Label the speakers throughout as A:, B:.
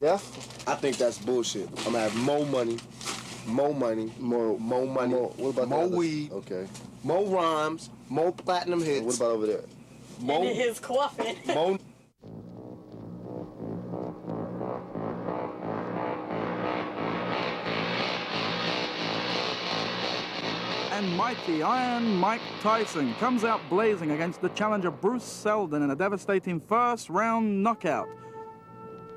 A: Death?
B: I think that's bullshit. I'm gonna have more money, more money, more money,
A: What about
B: more
A: the
B: weed,
A: okay.
B: more rhymes, more platinum hits.
A: And what about over there?
B: More,
C: in his coffin.
B: more.
D: And mighty Iron Mike Tyson comes out blazing against the challenger Bruce Seldon in a devastating first-round knockout.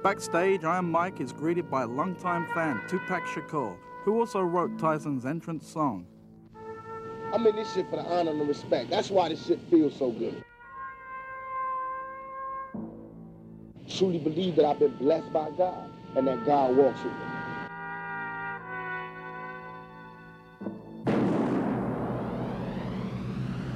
D: Backstage, Iron Mike is greeted by longtime fan Tupac Shakur, who also wrote Tyson's entrance song.
B: I'm in this shit for the honor and the respect. That's why this shit feels so good. Truly believe that I've been blessed by God and that God walks with me.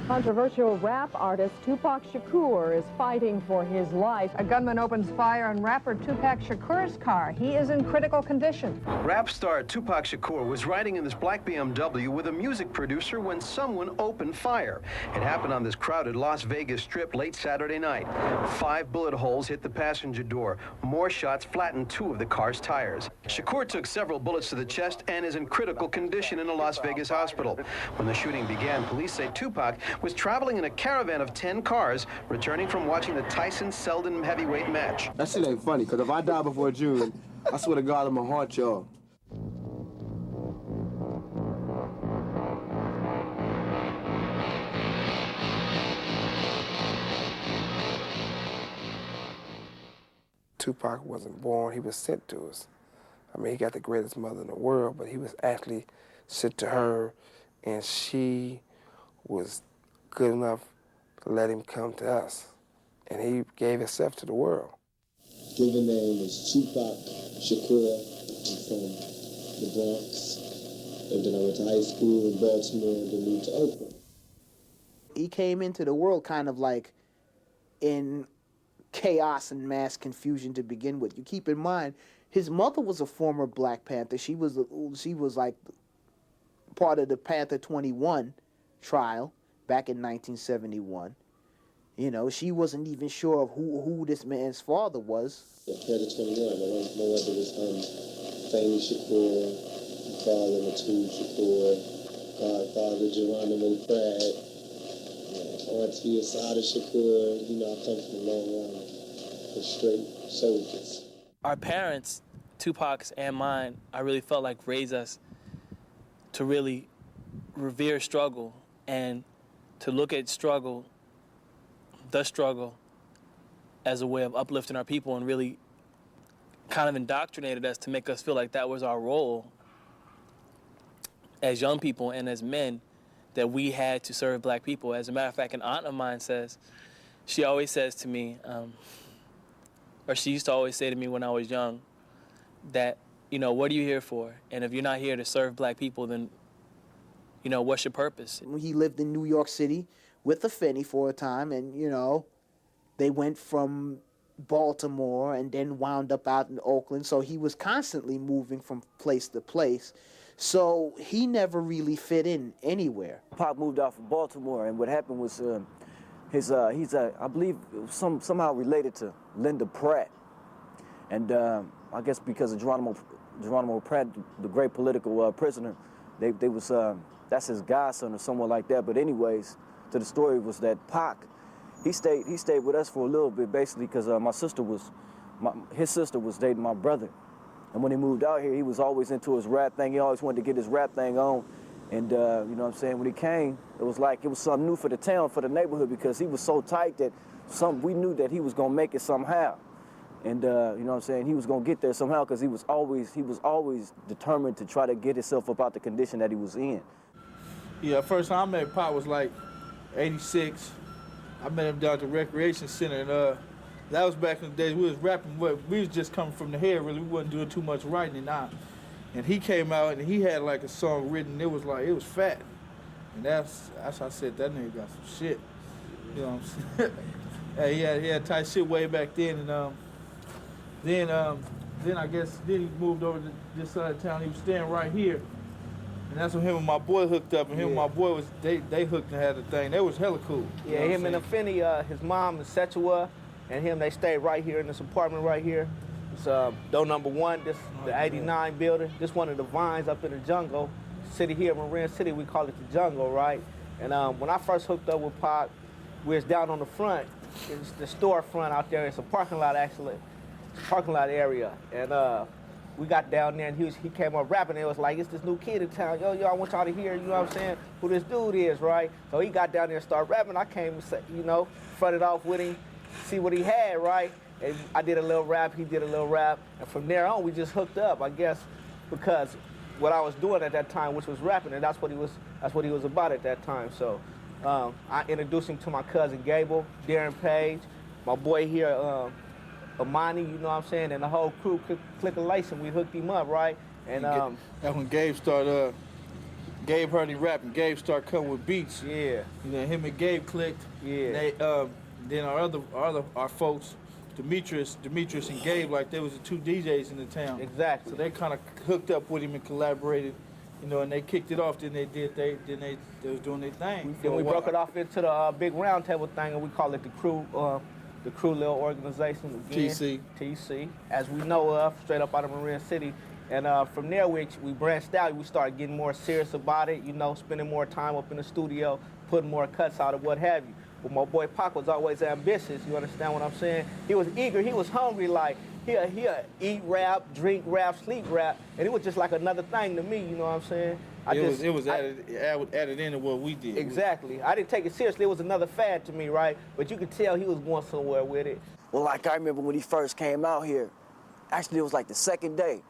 E: Controversial rap artist Tupac Shakur is fighting for his life. A gunman opens fire on rapper Tupac Shakur's car. He is in critical condition.
F: Rap star Tupac Shakur was riding in this black BMW with a music producer when someone opened fire. It happened on this crowded Las Vegas strip late Saturday night. 5 bullet holes hit the passenger door. More shots flattened 2 of the car's tires. Shakur took several bullets to the chest and is in critical condition in a Las Vegas hospital. When the shooting began, police say Tupac was traveling in a caravan of 10 cars, returning from watching the Tyson-Seldon heavyweight match.
B: That shit ain't funny, because if I die before June, I swear to God, I'm gonna haunt y'all.
G: Tupac wasn't born, he was sent to us. I mean, he got the greatest mother in the world, but he was actually sent to her, and she was good enough to let him come to us. And he gave himself to the world.
H: Given name is Tupac Shakur. I'm from the Bronx. And then I went to high school in Baltimore and then moved to Oakland.
I: He came into the world kind of like in chaos and mass confusion to begin with. You keep in mind, his mother was a former Black Panther. She was like part of the Panther 21 trial back in 1971. You know, she wasn't even sure of who this man's father was.
H: Yeah, Panther 21. My mother was Fannie Shakur, father Matul Shakur, godfather Geronimo Pratt, auntie Asada Shakur. You know, I come from a long line of straight soldiers.
J: Our parents, Tupac's and mine, I really felt like raised us to really revere struggle and to look at the struggle, as a way of uplifting our people, and really kind of indoctrinated us to make us feel like that was our role as young people and as men, that we had to serve Black people. As a matter of fact, an aunt of mine she always says to me, or she used to always say to me when I was young, that, you know, what are you here for? And if you're not here to serve Black people, then, you know, what's your purpose?
I: He lived in New York City with a Finney for a time, and, you know, they went from Baltimore and then wound up out in Oakland, so he was constantly moving from place to place. So he never really fit in anywhere.
K: Pac moved out from Baltimore, and what happened was I believe somehow related to Linda Pratt. And I guess because of Geronimo Pratt, the great political prisoner, they was that's his godson or someone like that. But anyways, to the story was that Pac, he stayed with us for a little bit, basically because his sister was dating my brother. And when he moved out here, he was always into his rap thing. He always wanted to get his rap thing on. And you know what I'm saying, when he came, it was like it was something new for the town, for the neighborhood, because he was so tight that we knew that he was gonna make it somehow. And you know what I'm saying, he was gonna get there somehow, because he was always determined to try to get himself up out the condition that he was in.
L: Yeah, first time I met Pop was like 86. I met him down at the Recreation Center, and that was back in the days we was rapping, but we was just coming from the head, really. We wasn't doing too much writing now. And he came out and he had like a song written, it was fat. And that's how I said, that nigga got some shit. You know what I'm saying? He had tight shit way back then, and then I guess he moved over to this side of town. He was staying right here. And that's when him and my boy hooked up, and him and my boy they hooked and had a thing. They was hella cool.
M: Yeah, him and Afeni, his mom is Setua, and him, they stayed right here in this apartment right here.
A: It's door number 1. This the 89 building. This one of the vines up in the jungle. City here, Marin City, we call it the jungle, right? And when I first hooked up with Pac, we was down on the front. It's the storefront out there. It's a parking lot, actually. It's a parking lot area. And we got down there, and he came up rapping. And it was like, it's this new kid in town. Yo, I want y'all to hear, you know what I'm saying, who this dude is, right? So he got down there and started rapping. I came, you know, fronted off with him, see what he had, right? And I did a little rap, he did a little rap. And from there on, we just hooked up, I guess, because what I was doing at that time, which was rapping, and that's what he was about at that time. So I introduced him to my cousin Gable, Darren Page, my boy here, Amani, you know what I'm saying, and the whole crew, Click a Lace, and we hooked him up, right? And
L: that's when Gabe started, Gabe heard him rapping, Gabe started coming with beats.
A: Yeah.
L: You know, him and Gabe clicked.
A: Yeah.
L: They, then our folks, Demetrius and Gabe, like they was the 2 DJs in the town.
A: Exactly.
L: So they kind of hooked up with him and collaborated, you know, and they kicked it off. Then they was doing their thing.
A: Then we broke it off into the big round table thing, and we call it the crew little organization again. TC, as we know of, straight up out of Marin City. And from there, we branched out. We started getting more serious about it, you know, spending more time up in the studio, putting more cuts out of what have you. But my boy Pac was always ambitious, you understand what I'm saying? He was eager, he was hungry, like, he'll eat rap, drink rap, sleep rap, and it was just like another thing to me, you know what I'm saying?
L: It was added into what we did.
A: Exactly. I didn't take it seriously, it was another fad to me, right? But you could tell he was going somewhere with it.
K: Well, like I remember when he first came out here, actually it was like the second day,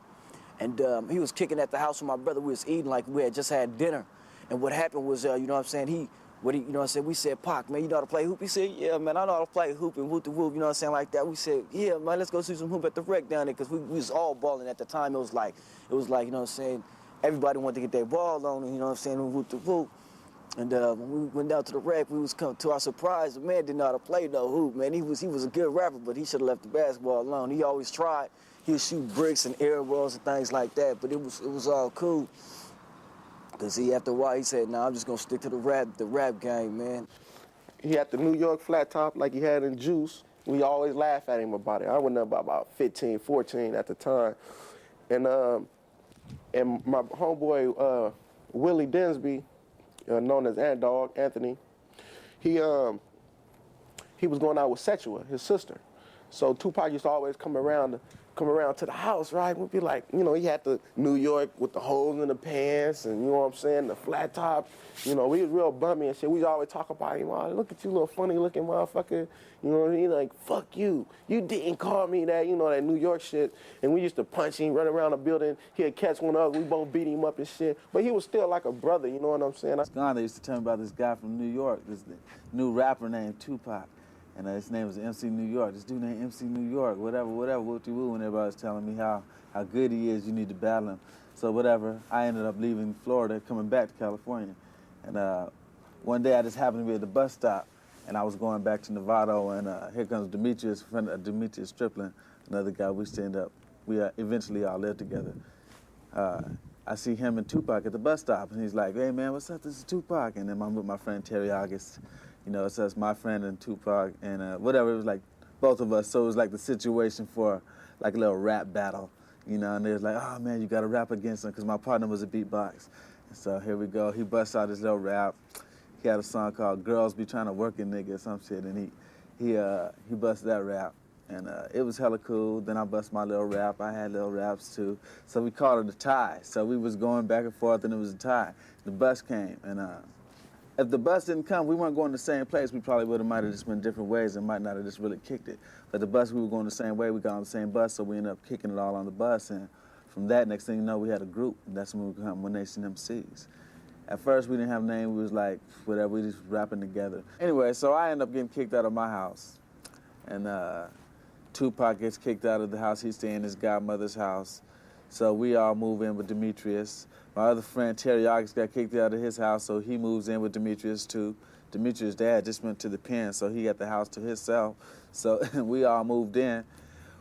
K: and he was kicking at the house with my brother. We was eating like we had just had dinner, and what happened was, you know what I'm saying, you know what I'm saying, we said, Pac, man, you know how to play hoop? He said, yeah, man, I know how to play hoop and whoop the whoop, you know what I'm saying, like that. We said, yeah, man, let's go see some hoop at the rec down there, because we was all balling at the time. It was like, you know what I'm saying, everybody wanted to get their ball on, and you know what I'm saying, whoop the whoop. And when we went down to the rec, we was coming to our surprise, the man didn't know how to play no hoop, man. He was a good rapper, but he should have left the basketball alone. He always tried. He would shoot bricks and air balls and things like that, but it was all cool. Cause after a while, he said, nah, I'm just gonna stick to the rap game, man.
B: He had the New York flat top like he had in Juice. We always laugh at him about it. I was about 15, 14 at the time. And my homeboy, Willie Dinsby, known as Ant Dog, Anthony, he was going out with Setua, his sister. So Tupac used to always come around to the house, right? We'd be like, you know, he had the New York with the holes in the pants and, you know what I'm saying, the flat top. You know, we was real bummy and shit. We always talk about him. Oh, look at you, little funny looking motherfucker. You know what I mean? Like, fuck you. You didn't call me that, you know, that New York shit. And we used to punch him, run around the building. He'd catch one of us. We both beat him up and shit. But he was still like a brother, you know what I'm saying?
C: They used to tell me about this guy from New York, this new rapper named Tupac. And his name was MC New York. This dude named MC New York, whatever, whoop-de-woo, and everybody was telling me how good he is, you need to battle him. So whatever, I ended up leaving Florida, coming back to California. And one day I just happened to be at the bus stop, and I was going back to Novato, and here comes Demetrius, friend of Demetrius Strickland, another guy. We eventually all lived together. I see him and Tupac at the bus stop, and he's like, hey man, what's up, this is Tupac. And then I'm with my friend Terry August. You know, it's us, my friend and Tupac, and whatever, it was like both of us. So it was like the situation for like a little rap battle, you know, and they was like, oh man, you gotta rap against him, because my partner was a beatbox. And so here we go, he busts out his little rap. He had a song called Girls Be Trying to Work a Nigga or some shit, and he busted that rap. And it was hella cool. Then I bust my little rap. I had little raps too. So we called it a tie. So we was going back and forth, and it was a tie. The bus came, and if the bus didn't come, we weren't going the same place. We probably might have just went different ways and might not have just really kicked it. But the bus, we were going the same way. We got on the same bus, so we ended up kicking it all on the bus. And from that, next thing you know, we had a group. And that's when we became One Nation MCs. At first, we didn't have a name. We was like, whatever, we just rapping together. Anyway, so I ended up getting kicked out of my house. And Tupac gets kicked out of the house. He's staying in his godmother's house. So we all move in with Demetrius. My other friend, Terry August, got kicked out of his house, so he moves in with Demetrius, too. Demetrius' dad just went to the pen, so he got the house to himself. So we all moved in.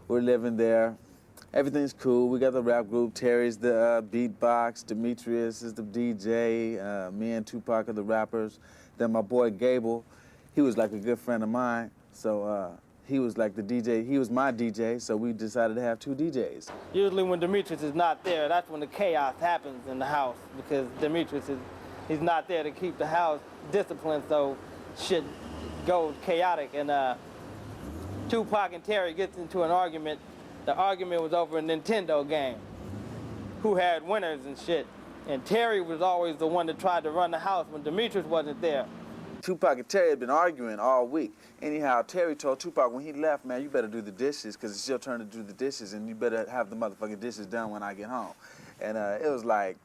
C: We're living there. Everything's cool. We got the rap group. Terry's the beatbox. Demetrius is the DJ. Me and Tupac are the rappers. Then my boy Gable, he was like a good friend of mine. So he was like the DJ, he was my DJ, so we decided to have 2 DJs.
J: Usually when Demetrius is not there, that's when the chaos happens in the house, because Demetrius he's not there to keep the house disciplined, so shit goes chaotic. And Tupac and Terry gets into an argument. The argument was over a Nintendo game, who had winners and shit. And Terry was always the one that tried to run the house when Demetrius wasn't there.
C: Tupac and Terry had been arguing all week. Anyhow, Terry told Tupac when he left, man, you better do the dishes, because it's your turn to do the dishes, and you better have the motherfucking dishes done when I get home. And it was like,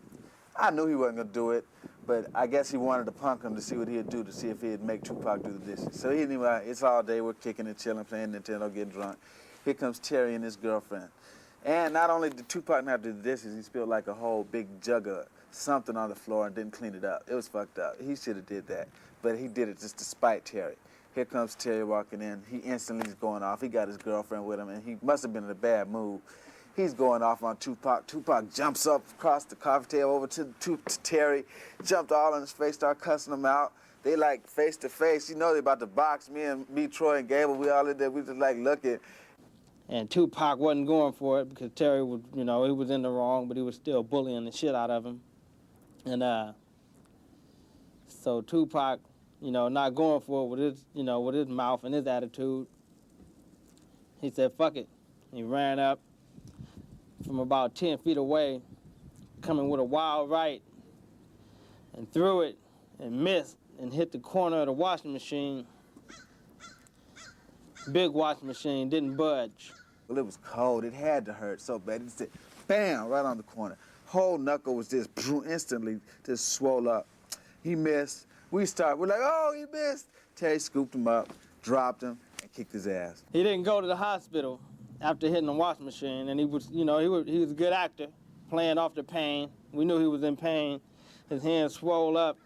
C: I knew he wasn't going to do it, but I guess he wanted to punk him to see what he'd do, to see if he'd make Tupac do the dishes. So he knew it's all day, we're kicking and chilling, playing Nintendo, getting drunk. Here comes Terry and his girlfriend. And not only did Tupac not do the dishes, he spilled like a whole big jug of something on the floor and didn't clean it up. It was fucked up. He should have did that. But he did it just to spite Terry. Here comes Terry walking in. He instantly is going off. He got his girlfriend with him, and he must have been in a bad mood. He's going off on Tupac. Tupac jumps up across the coffee table over to Terry, jumped all in his face, started cussing him out. They like face to face. You know they about to box. Me, Troy, and Gable, we all in there. We just like looking.
J: And Tupac wasn't going for it because Terry was, he was in the wrong, but he was still bullying the shit out of him. And so Tupac, not going for it with his mouth and his attitude, he said, fuck it. He ran up from about 10 feet away, coming with a wild right, and threw it and missed and hit the corner of the washing machine. Big washing machine, didn't budge.
C: Well, it was cold. It had to hurt so bad. It just, bam, right on the corner. Whole knuckle was just instantly just swole up. He missed. We're like, oh, he missed. Terry scooped him up, dropped him, and kicked his ass.
J: He didn't go to the hospital after hitting the washing machine, and he was a good actor, playing off the pain. We knew he was in pain. His hand swole up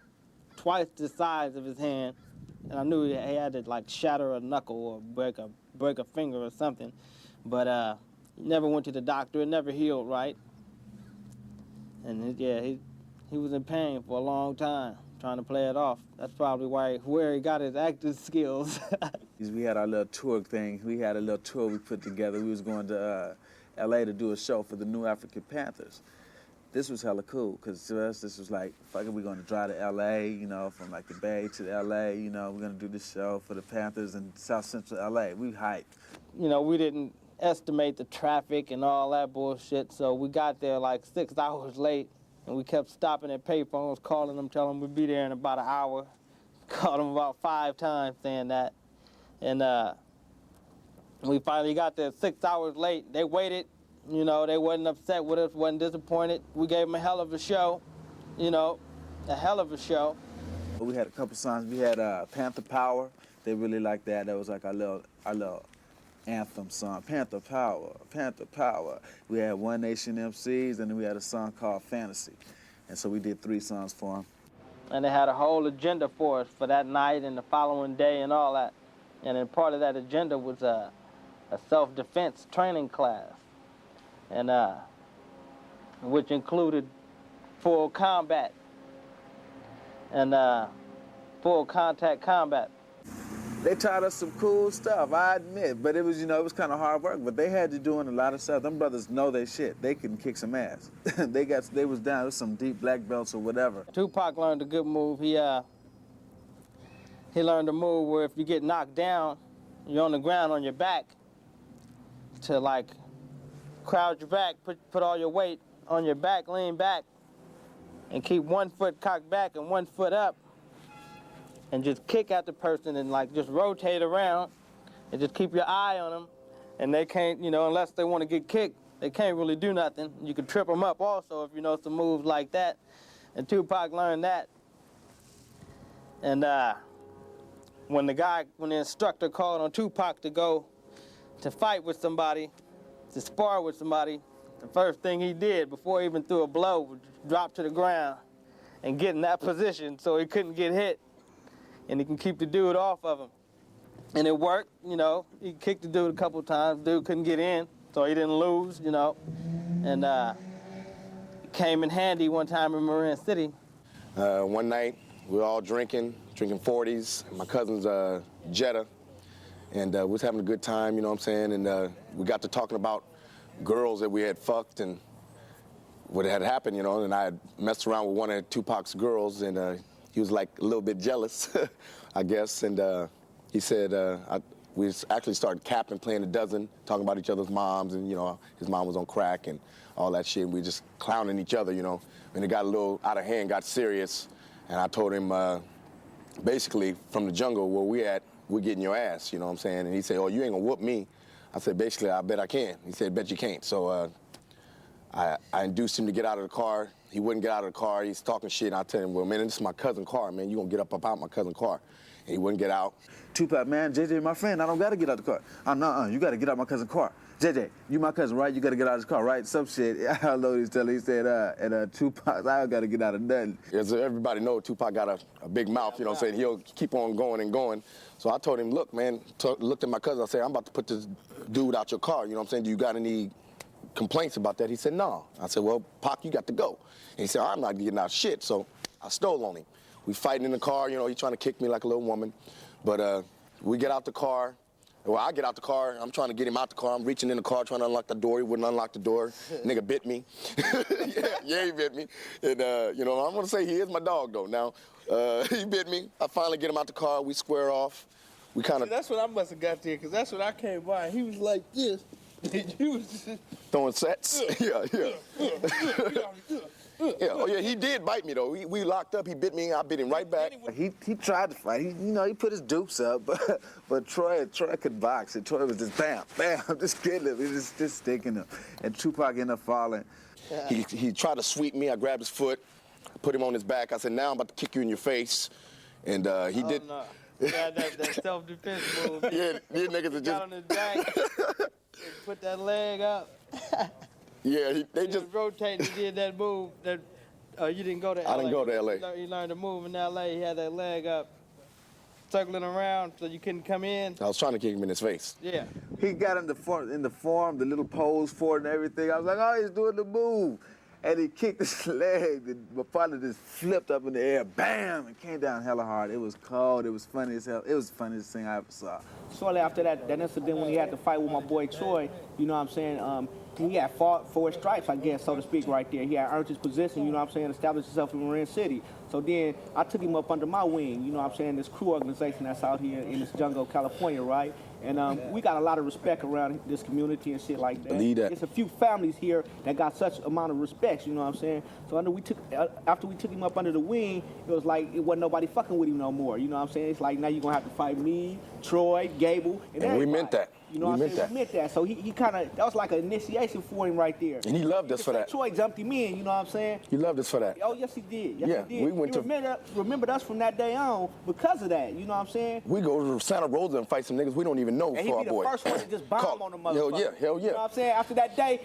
J: twice the size of his hand, and I knew he had to like shatter a knuckle or break a finger or something. But he never went to the doctor. It never healed right. And he was in pain for a long time, trying to play it off. That's probably where he got his acting skills.
C: We had our little tour thing. We had a little tour we put together. We was going to L.A. to do a show for the New African Panthers. This was hella cool, because to us, this was like, fuck it, we're going to drive to L.A., from like the Bay to L.A., we're going to do this show for the Panthers in South Central L.A. We hyped.
J: We didn't estimate the traffic and all that bullshit, so we got there like 6 hours late, and we kept stopping at payphones, calling them, telling them we'd be there in about an hour. Called them about 5 times saying that. And we finally got there 6 hours late. They waited. They wasn't upset with us, wasn't disappointed. We gave them a hell of a show, a hell of a show.
C: We had a couple songs. We had Panther Power. They really liked that. That was like our little anthem song. Panther Power, Panther Power. We had One Nation MCs, and then we had a song called Fantasy. And so we did 3 songs for them.
J: And they had a whole agenda for us for that night and the following day and all that. And then part of that agenda was a self-defense training class, and which included full combat and full contact combat.
C: They taught us some cool stuff, I admit, but it was, it was kind of hard work, but they had you doing a lot of stuff. Them brothers know their shit. They can kick some ass. They was down with some deep black belts or whatever.
J: Tupac learned a good move. He learned a move where if you get knocked down, you're on the ground on your back, to like crowd your back, put all your weight on your back, lean back, and keep one foot cocked back and one foot up, and just kick at the person and like just rotate around and just keep your eye on them. And they can't, unless they want to get kicked, they can't really do nothing. You can trip them up also if you know some moves like that. And Tupac learned that. And when the instructor called on Tupac to go to fight with somebody, to spar with somebody, the first thing he did before he even threw a blow was drop to the ground and get in that position so he couldn't get hit and he can keep the dude off of him. And it worked, he kicked the dude a couple times, dude couldn't get in, so he didn't lose, and it came in handy one time in Marin City.
M: One night, we were all drinking 40s. My cousin's Jetta, and we was having a good time, you know what I'm saying? And we got to talking about girls that we had fucked and what had happened, you know, and I had messed around with one of Tupac's girls, and he was like a little bit jealous, I guess, and he said, we actually started capping, playing a dozen, talking about each other's moms, and, you know, his mom was on crack and all that shit, and we just clowning each other, you know, and it got a little out of hand, got serious, and I told him, basically, from the jungle where we at, we're getting your ass, you know what I'm saying, and he said, oh, you ain't gonna whoop me. I said, basically, I bet I can. He said, bet you can't, so I induced him to get out of the car. He wouldn't get out of the car. He's talking shit, and I tell him, well, man, this is my cousin's car, man. You gonna get up about my cousin's car. And he wouldn't get out.
C: Tupac, man, JJ, my friend, I don't gotta get out the car. No, you gotta get out my cousin's car. JJ, you my cousin, right? You gotta get out of his car, right? Some shit. I don't know what he's telling. He said, and Tupac, I don't gotta get out of nothing.
M: As everybody knows, Tupac got a big mouth, you know what I'm saying? He'll keep on going and going. So I told him, look, man, looked at my cousin, I said, I'm about to put this dude out your car, you know what I'm saying? Do you got any complaints about that? He said, no. I said, well, Pac, you got to go. And he said, I'm not getting out shit, so I stole on him. We fighting in the car, you know, he's trying to kick me like a little woman. But we get out the car. Well, I get out the car. I'm trying to get him out the car. I'm reaching in the car, trying to unlock the door. He wouldn't unlock the door. Nigga bit me. yeah, he bit me. And, you know, I'm going to say he is my dog, though. Now, he bit me. I finally get him out the car. We square off. We kind of...
L: That's what I must have got there, because that's when I came by. He was like this. He was just...
M: Throwing sets? Yeah. Yeah, oh yeah, he did bite me though. We locked up, he bit me, I bit him right back.
C: He tried to fight. He put his dupes up, but Troy could box, and Troy was just bam, just killing him, just sticking him. And Tupac ended up falling.
M: He tried to sweep me, I grabbed his foot, put him on his back. I said, now I'm about to kick you in your face. And he did.
N: No. Yeah, that self-defense move.
M: Yeah, these niggas are just.
N: Got on his back, and put that leg up.
M: Yeah, they just
N: rotated. He did that move. That you didn't go to LA.
M: I didn't go to LA.
N: He learned to move in LA. He had that leg up, circling around so you couldn't come in.
M: I was trying to kick him in his face.
N: Yeah.
C: He got in the form, the little pose for it and everything. I was like, oh, he's doing the move. And he kicked his leg, and my partner just flipped up in the air, bam, and came down hella hard. It was cold, it was funny as hell. It was the funniest thing I ever saw.
A: Shortly after that incident when he had to fight with my boy Troy, you know what I'm saying, he had fought for his stripes, I guess, so to speak, right there. He had earned his position, you know what I'm saying, established himself in Marin City. So then I took him up under my wing, you know what I'm saying, this crew organization that's out here in this jungle, California, right? And we got a lot of respect around this community and shit like that.
M: Believe that.
A: There's a few families here that got such amount of respect, you know what I'm saying? So after we took him up under the wing, it was like it wasn't nobody fucking with him no more, you know what I'm saying? It's like now you're going to have to fight me, Troy, Gable, and everybody.
M: We meant that.
A: You know what I'm saying? We meant that. So he kind of, that was like an initiation for him right there.
M: And he loved us for that.
A: Troy jumped him in, you know what I'm saying?
M: He loved us for that.
A: Oh, yes, he did. Yes, he did.
M: We went
A: he remembered us from that day on because of that, you know what I'm saying?
M: We go to Santa Rosa and fight some niggas we don't even know for our boy.
A: And he be the first one to just bomb on the motherfucker.
M: Hell yeah.
A: You know what I'm saying? After that day,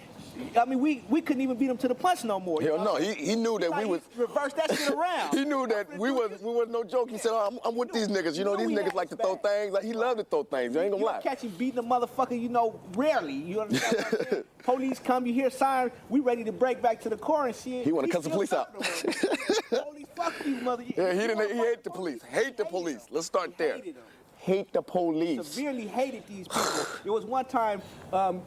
A: I mean, we couldn't even beat him to the punch no more.
M: Hell no, he knew that we was...
A: reversed that shit around.
M: He knew that we was no joke. He said, oh, I'm with these niggas. You know, these niggas like to throw things. Like, he loved to throw things. You ain't gonna lie.
A: You catch him beating a motherfucker, you know, rarely. You understand what I'm saying? Police come, you hear sirens, we ready to break back to the car and shit.
M: He want to cuss the police out.
A: Police, fuck you, mother.
M: Yeah, he hate the police. Hate the police. Let's start there. Hate the police.
A: Severely hated these people. There was one time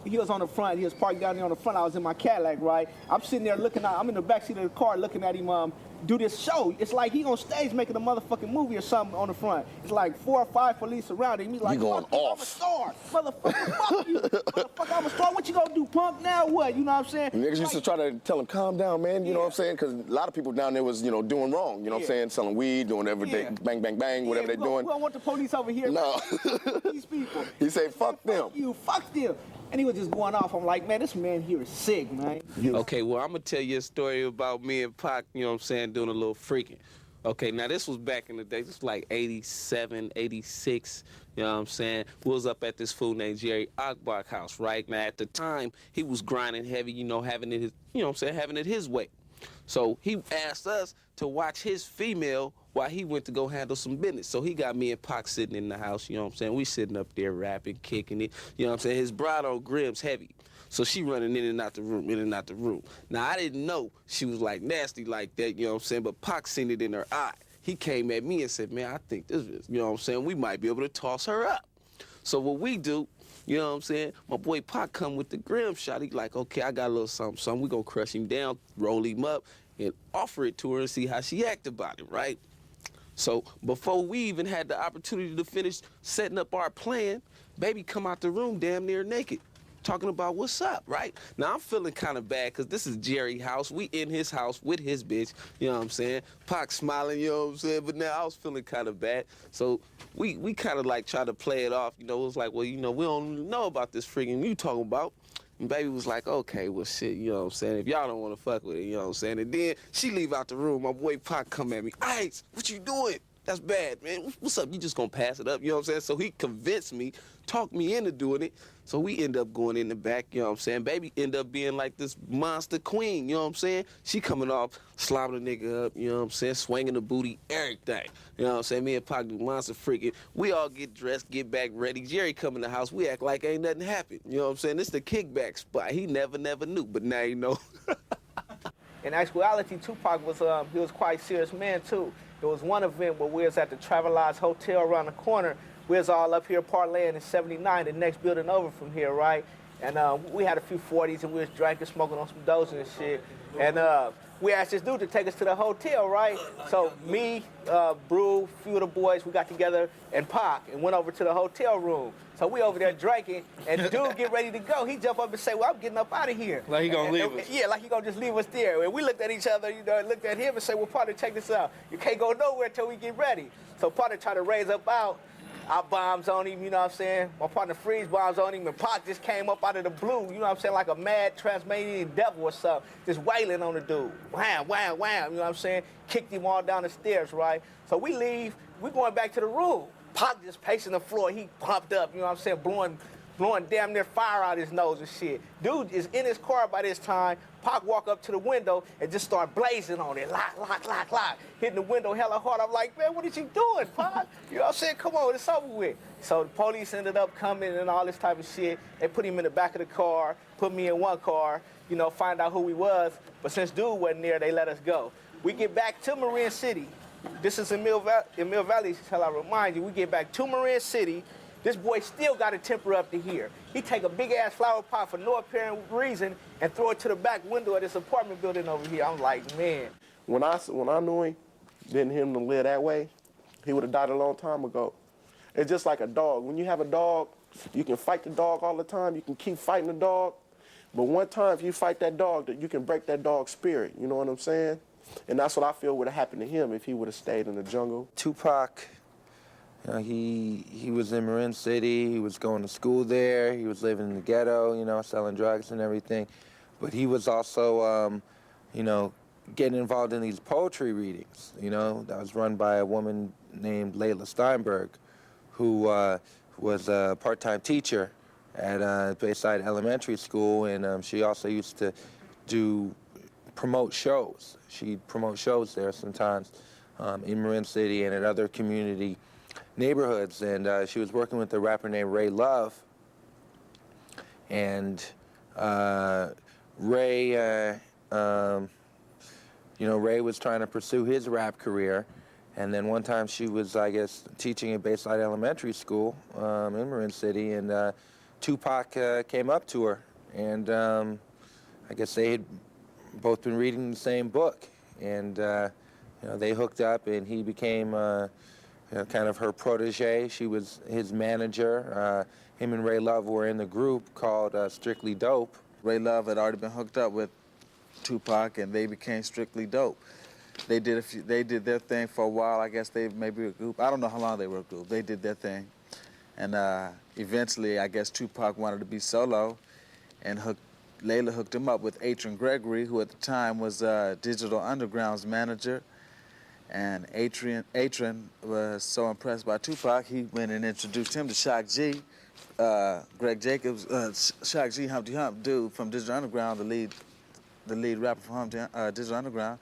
A: he was on the front. He was parked down there on the front. I was in my Cadillac, right? I'm sitting there looking out. I'm in the backseat of the car looking at him do this show. It's like he on stage making a motherfucking movie or something on the front. It's like 4 or 5 police surrounding him. He's like,
M: you going off.
A: I'm a star. Motherfucker, fuck you. Motherfucker, I'm a star. What you gonna do, punk? Now what? You know what I'm saying?
M: Niggas used to try to tell him, calm down, man. You know what I'm saying? Because a lot of people down there was, you know, doing wrong. You know what I'm saying? Selling weed, doing everything, bang, bang, bang, whatever they're doing.
A: We don't want the police over here.
M: No.
A: These people.
M: He said, fuck them.
A: Fuck you, fuck them. And he was just going off. I'm like, man, this man here is sick, man.
O: Okay, well, I'm going to tell you a story about me and Pac, you know what I'm saying, doing a little freaking. Okay, now this was back in the day. This was like 87, 86, you know what I'm saying? We was up at this fool named Jerry Akbar's house, right? Now, at the time, he was grinding heavy, you know, having it his, you know what I'm saying, having it his way. So he asked us to watch his female while he went to go handle some business. So he got me and Pac sitting in the house, you know what I'm saying? We sitting up there rapping, kicking it, you know what I'm saying? His bride on Grimm's heavy. So she running in and out the room, in and out the room. Now, I didn't know she was like nasty like that, you know what I'm saying? But Pac seen it in her eye. He came at me and said, man, I think this is, you know what I'm saying? We might be able to toss her up. So what we do, you know what I'm saying? My boy Pac come with the grim shot. He like, okay, I got a little something, something. We gonna crush him down, roll him up, and offer it to her and see how she act about it, right? So before we even had the opportunity to finish setting up our plan, baby come out the room damn near naked, talking about what's up, right? Now I'm feeling kind of bad because this is Jerry's house. We in his house with his bitch, you know what I'm saying? Pac smiling, you know what I'm saying? But now I was feeling kind of bad. So we kind of like try to play it off, you know? It was like, well, you know, we don't know about this freaking you talking about. And baby was like, okay, well, shit, you know what I'm saying? If y'all don't want to fuck with it, you know what I'm saying? And then she leave out the room. My boy Pac come at me. Ice, what you doing? That's bad, man. What's up? You just gonna pass it up, you know what I'm saying? So he convinced me, talked me into doing it. So we end up going in the back, you know what I'm saying? Baby end up being like this monster queen, you know what I'm saying? She coming off, slobbing the nigga up, you know what I'm saying? Swinging the booty, everything. You know what I'm saying? Me and Pac do monster freaking. We all get dressed, get back ready. Jerry come in the house, we act like ain't nothing happened. You know what I'm saying? This the kickback spot. He never knew, but now you know.
A: In actuality, Tupac was he was quite serious man too. There was one event where we was at the Travelodge Hotel around the corner. We was all up here parlaying in 79, the next building over from here, right? And we had a few 40s and we was drinking, smoking on some dozens and shit. And we asked this dude to take us to the hotel, right? So me, Brew, a few of the boys, we got together, and Pac, and went over to the hotel room. So we over there drinking, and the dude get ready to go. He jump up and say, well, I'm getting up out of here.
L: Like he gonna leave us.
A: Yeah, like he gonna just leave us there. And we looked at each other, you know, looked at him and said, well, partner, check this out. You can't go nowhere till we get ready. So partner tried to raise up out. Our bombs on him, you know what I'm saying? My partner Freeze bombs on him, and Pac just came up out of the blue, you know what I'm saying, like a mad Tasmanian devil or something, just wailing on the dude. Wham, wham, wham, you know what I'm saying? Kicked him all down the stairs, right? So we leave, we going back to the room. Pac just pacing the floor, he pumped up, you know what I'm saying, blowing damn near fire out his nose and shit. Dude is in his car by this time. Pac walk up to the window and just start blazing on it. Lock, lock, lock, lock. Hitting the window hella hard. I'm like, man, what are you doing, Pac? You know what I'm saying? Come on, it's over with. So the police ended up coming and all this type of shit. They put him in the back of the car, put me in one car, you know, find out who he was. But since dude wasn't there, they let us go. We get back to Marin City. This is in Mill Valley, shall I remind you. We get back to Marin City. This boy still got a temper up to here. He take a big-ass flower pot for no apparent reason and throw it to the back window of this apartment building over here. I'm like, man.
B: When I knew him, didn't him to live that way, he would have died a long time ago. It's just like a dog. When you have a dog, you can fight the dog all the time. You can keep fighting the dog. But one time, if you fight that dog, you can break that dog's spirit. You know what I'm saying? And that's what I feel would have happened to him if he would have stayed in the jungle.
P: Tupac, you know, he was in Marin City. He was going to school there. He was living in the ghetto, you know, selling drugs and everything. But he was also, you know, getting involved in these poetry readings, you know, that was run by a woman named Layla Steinberg, who was a part-time teacher at Bayside Elementary School, and she also used to promote shows. She'd promote shows there sometimes in Marin City and at other community neighborhoods, and she was working with a rapper named Ray Love, and Ray, you know, Ray was trying to pursue his rap career, and then one time she was, I guess, teaching at Bayside Elementary School in Marin City, and Tupac came up to her, and I guess they had both been reading the same book, and you know, they hooked up, and he became you know, kind of her protege. She was his manager. Him and Ray Love were in the group called Strictly Dope.
C: Ray Love had already been hooked up with Tupac, and they became Strictly Dope. They did their thing for a while. I guess they maybe a group. I don't know how long they were a group. They did their thing, and eventually, I guess Tupac wanted to be solo, and Layla hooked him up with Atron Gregory, who at the time was Digital Underground's manager. And Atron was so impressed by Tupac, he went and introduced him to Shock G. Greg Jacobs, Shock G, Humpty Hump dude from Digital Underground, the lead rapper from Digital Underground,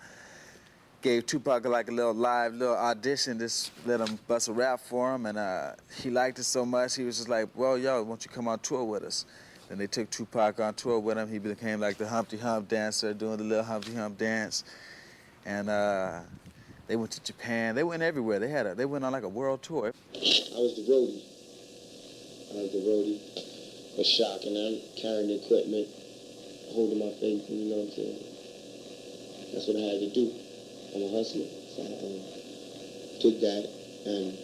C: gave Tupac like a little audition, just let him bust a rap for him, and he liked it so much, he was just like, well, yo, why don't you come on tour with us? Then they took Tupac on tour with him. He became like the Humpty Hump dancer, doing the little Humpty Hump dance. And they went to Japan. They went everywhere. They went on like a world tour.
H: I was the roadie. I was the roadie for Shock, and I'm carrying the equipment, holding my faith, you know what I'm saying? That's what I had to do. I'm a hustler, so I did that. And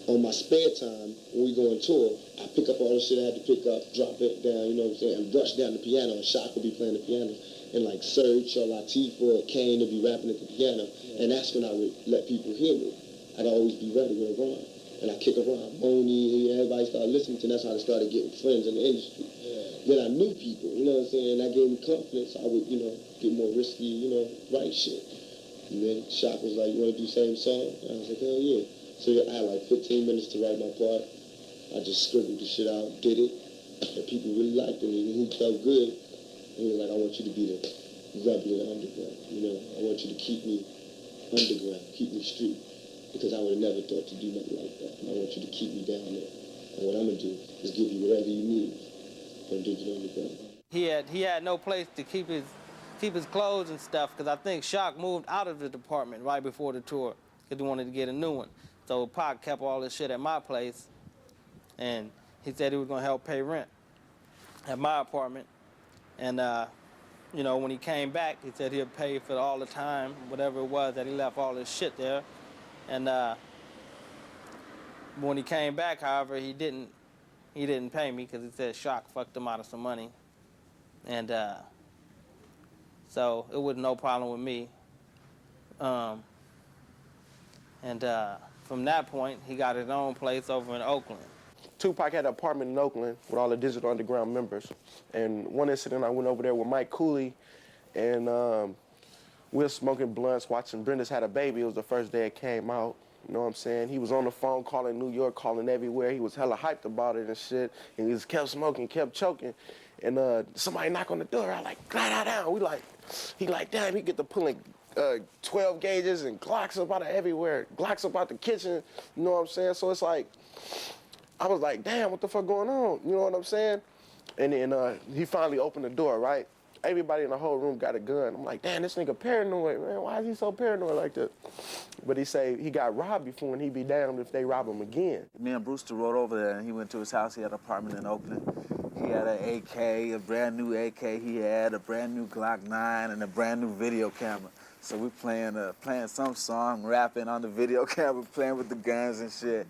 H: on my spare time, when we go on tour, I pick up all the shit I had to pick up, drop it down, you know what I'm saying, and brush down the piano, and Shock would be playing the piano. And like Serge or Latifah or Kane would be rapping at the piano. And that's when I would let people hear me. I'd always be ready with a rhyme. And I kick a rhyme. Boney, everybody started listening to, and that's how I started getting friends in the industry. Then I knew people, you know what I'm saying? And that gave me confidence. I would, you know, get more risky, you know, write shit. And then Shock was like, you want to do the same song? And I was like, hell yeah. So I had like 15 minutes to write my part. I just scribbled the shit out, did it, and people really liked it, and he felt good. And he was like, I want you to be the rebel in the underground, you know? I want you to keep me underground, keep me street, because I would have never thought to do nothing like that. And I want you to keep me down there. And what I'm going to do is give you whatever you need from Digital Underground.
N: He had no place to keep his clothes and stuff, because I think Shock moved out of the department right before the tour, because he wanted to get a new one. So Pac kept all this shit at my place, and he said he was going to help pay rent at my apartment. And, you know, when he came back, he said he'd pay for all the time, whatever it was, that he left all this shit there. And when he came back, however, he didn't pay me, because he said Shock fucked him out of some money. And so it was no problem with me. From that point, he got his own place over in Oakland.
B: Tupac had an apartment in Oakland with all the Digital Underground members. And one incident, I went over there with Mike Cooley, and we were smoking blunts, watching Brenda's Had a Baby. It was the first day it came out. You know what I'm saying? He was on the phone calling New York, calling everywhere. He was hella hyped about it and shit. And he just kept smoking, kept choking. And somebody knocked on the door. I like, glide down. He like, damn, he get to pulling 12 gauges and Glocks up out of everywhere. Glocks up out the kitchen. You know what I'm saying? So it's like, I was like, damn, what the fuck going on? You know what I'm saying? And then he finally opened the door, right? Everybody in the whole room got a gun. I'm like, damn, this nigga paranoid, man. Why is he so paranoid like that? But he say he got robbed before, and he be damned if they rob him again.
C: Me and Brewster rode over there, and he went to his house. He had an apartment in Oakland. He had an AK, a brand new AK. He had a brand new Glock 9 and a brand new video camera. So we playing some song, rapping on the video camera, playing with the guns and shit,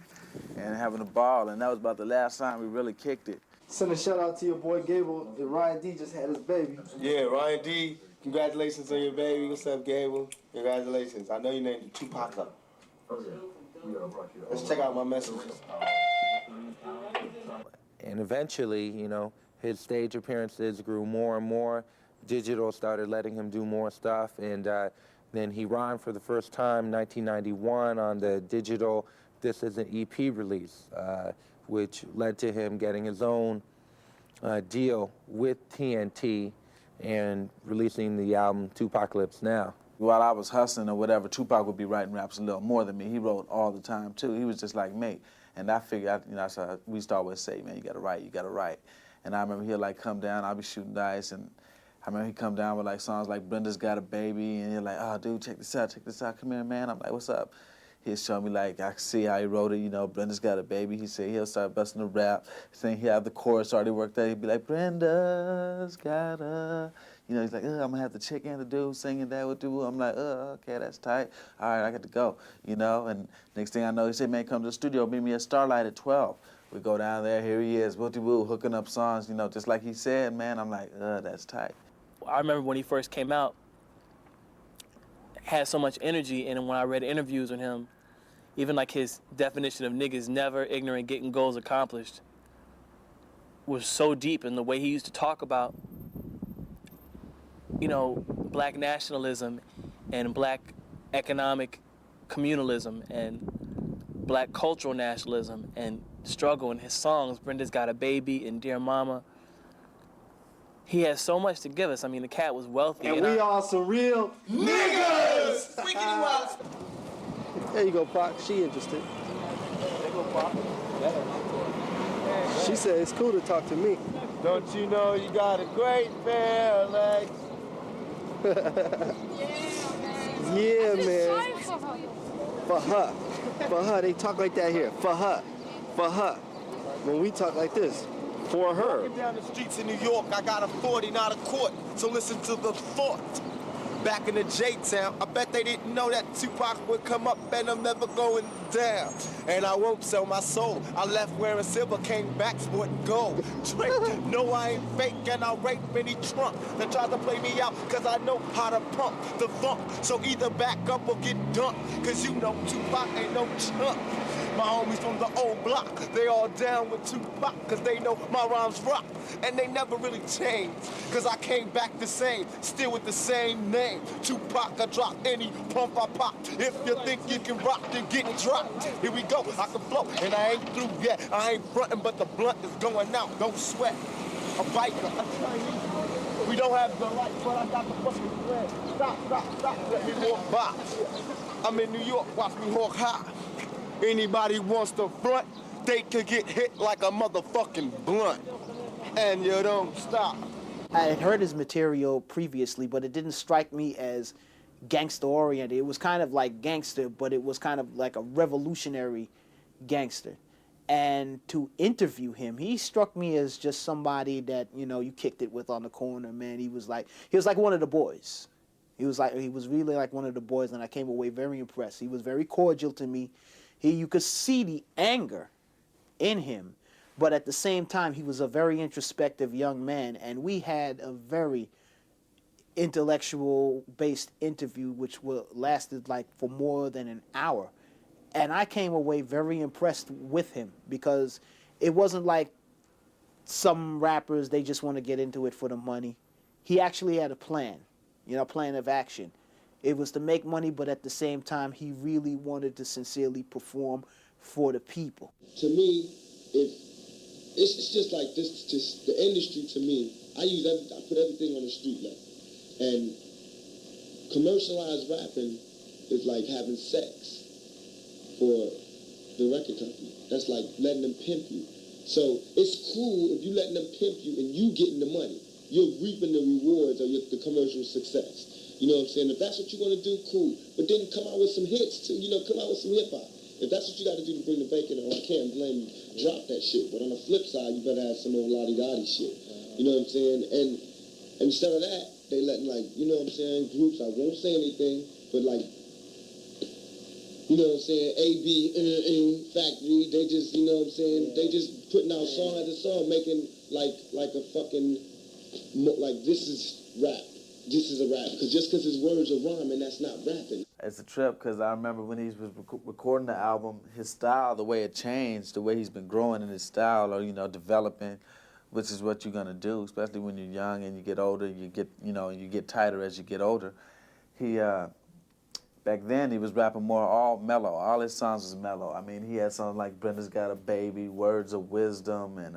C: and having a ball. And that was about the last time we really kicked it.
Q: Send a shout out to your boy Gable. Ryan D just had his baby.
R: Yeah, Ryan D, congratulations on your baby. What's up, Gable? Congratulations. I know you named it Tupac up. Let's check out my messages.
P: And eventually, you know, his stage appearances grew more and more. Digital started letting him do more stuff, and then he rhymed for the first time in 1991 on the Digital This Is an EP release, which led to him getting his own deal with TNT and releasing the album Tupacalypse Now.
C: While I was hustling or whatever, Tupac would be writing raps a little more than me. He wrote all the time, too. He was just like me. And I figured, you know, so we used to always say, man, you gotta write, you gotta write. And I remember he'd like come down, I'd be shooting dice, and I remember he'd come down with like songs like Brenda's Got a Baby, and he'd like, oh, dude, check this out, come here, man. I'm like, what's up? He'd show me like, I could see how he wrote it, you know, Brenda's Got a Baby. He said he'll start busting the rap, saying he had the chorus already worked out. He'd be like, Brenda's got a, you know, he's like, I'm gonna have the chick and the dude singing that with the, I'm like, okay, that's tight. All right, I got to go, you know. And next thing I know, he said, man, come to the studio, meet me at Starlight at 12. We go down there, here he is, woo-de-woo, hooking up songs, you know, just like he said, man. I'm like, that's tight.
J: I remember when he first came out, had so much energy, and when I read interviews with him, even like his definition of niggas never, ignorant, getting goals accomplished, was so deep in the way he used to talk about, you know, black nationalism and black economic communalism and black cultural nationalism and struggle in his songs. Brenda's Got a Baby and Dear Mama. He has so much to give us. I mean, the cat was wealthy.
Q: And we are some real niggas! There you go, Pac. She interested. There you go, Pac. She said it's cool to talk to me.
R: Don't you know you got a great pair of legs?
Q: Yeah, man. For her. For her. They talk like that here. For her. For her. when we talk like this. For her.
R: Walking down the streets of New York, I got a 40, not a court. So listen to the thought. Back in the J-Town, I bet they didn't know that Tupac would come up and I'm never going down. And I won't sell my soul. I left wearing silver, came back sporting gold. Drake, no, I ain't fake, and I'll rape any trunk that tries to play me out, cause I know how to pump the funk. So either back up or get dumped, cause you know Tupac ain't no chump. My homies from the old block, they all down with Tupac, cause they know my rhymes rock. And they never really changed, cause I came back the same, still with the same name. Tupac, I drop any pump I pop. If you think you can rock, then get dropped. Here we go, I can flow, and I ain't through yet. I ain't frontin', but the blunt is going out, don't sweat. A biker, a Chinese. We don't have the light, but I got the fucking thread. Stop, let me walk by. I'm in New York, watch me walk high. Anybody wants to front, they could get hit like a motherfucking blunt. And you don't stop.
I: I had heard his material previously, but it didn't strike me as gangster-oriented. It was kind of like gangster, but it was kind of like a revolutionary gangster. And to interview him, he struck me as just somebody that, you know, you kicked it with on the corner, man. He was like one of the boys. He was really like one of the boys, and I came away very impressed. He was very cordial to me. You could see the anger in him, but at the same time, he was a very introspective young man, and we had a very intellectual-based interview, which lasted like for more than an hour. And I came away very impressed with him, because it wasn't like some rappers, they just want to get into it for the money. He actually had a plan, a plan of action. It was to make money, but at the same time, he really wanted to sincerely perform for the people.
H: To me, it's just like this. Just the industry. To me, I put everything on the street level, and commercialized rapping is like having sex for the record company. That's like letting them pimp you. So it's cool if you letting them pimp you and you getting the money. You're reaping the rewards of the commercial success. You know what I'm saying? If that's what you want to do, cool. But then come out with some hits too. Come out with some hip hop. If that's what you got to do to bring the bacon home, I can't blame you. Drop that shit. But on the flip side, you better have some old lottie-dottie shit. You know what I'm saying? And instead of that, they letting groups. I won't say anything, but you know what I'm saying? Factory. They just, you know what I'm saying? They just putting out song after song, making like a fucking this is rap. This is a rap, because just because his words are rhyming, that's not rapping.
C: It's a trip, because I remember when he was recording the album, his style, the way it changed, the way he's been growing in his style, or developing, which is what you're gonna do, especially when you're young and you get older. You get tighter as you get older. He back then he was rapping more all mellow. All his songs was mellow. I mean, he had songs like Brenda's Got a Baby, Words of Wisdom, and